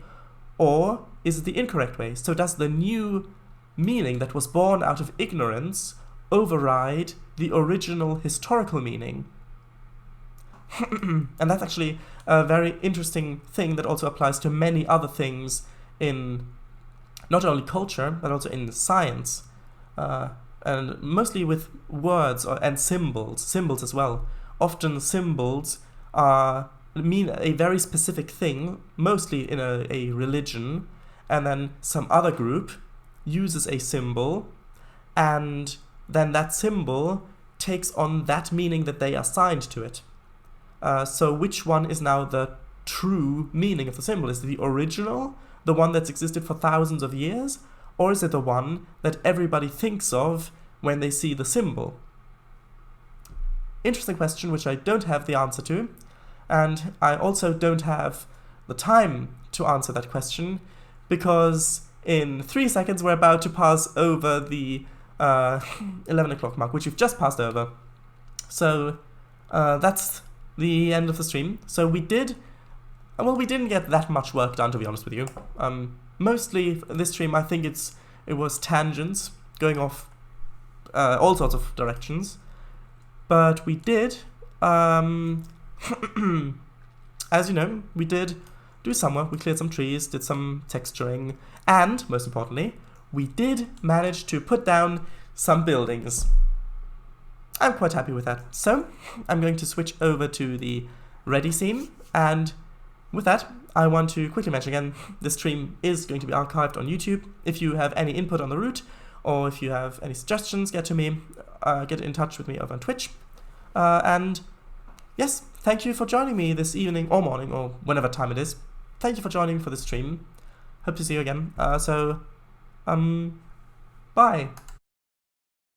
or is it the incorrect way? So does the new meaning that was born out of ignorance override the original historical meaning? And that's actually a very interesting thing that also applies to many other things in not only culture, but also in science. And mostly with words and symbols as well. Often symbols mean a very specific thing, mostly in a religion, and then some other group uses a symbol, and then that symbol takes on that meaning that they assigned to it. So which one is now the true meaning of the symbol? Is it the original, the one that's existed for thousands of years, or is it the one that everybody thinks of when they see the symbol? Interesting question, which I don't have the answer to, and I also don't have the time to answer that question, because in 3 seconds we're about to pass over the 11 o'clock mark, which we've just passed over. So that's the end of the stream. So we didn't get that much work done, to be honest with you. Mostly this stream, I think it was tangents going off all sorts of directions, but we did, as you know, we did do some work. We cleared some trees, did some texturing, and most importantly, we did manage to put down some buildings. I'm quite happy with that. So I'm going to switch over to the ready scene, and with that, I want to quickly mention again, this stream is going to be archived on YouTube. If you have any input on the route, or if you have any suggestions, get in touch with me over on Twitch. And yes, thank you for joining me this evening or morning or whenever time it is. Thank you for joining me for this stream. hope to see you again. Bye.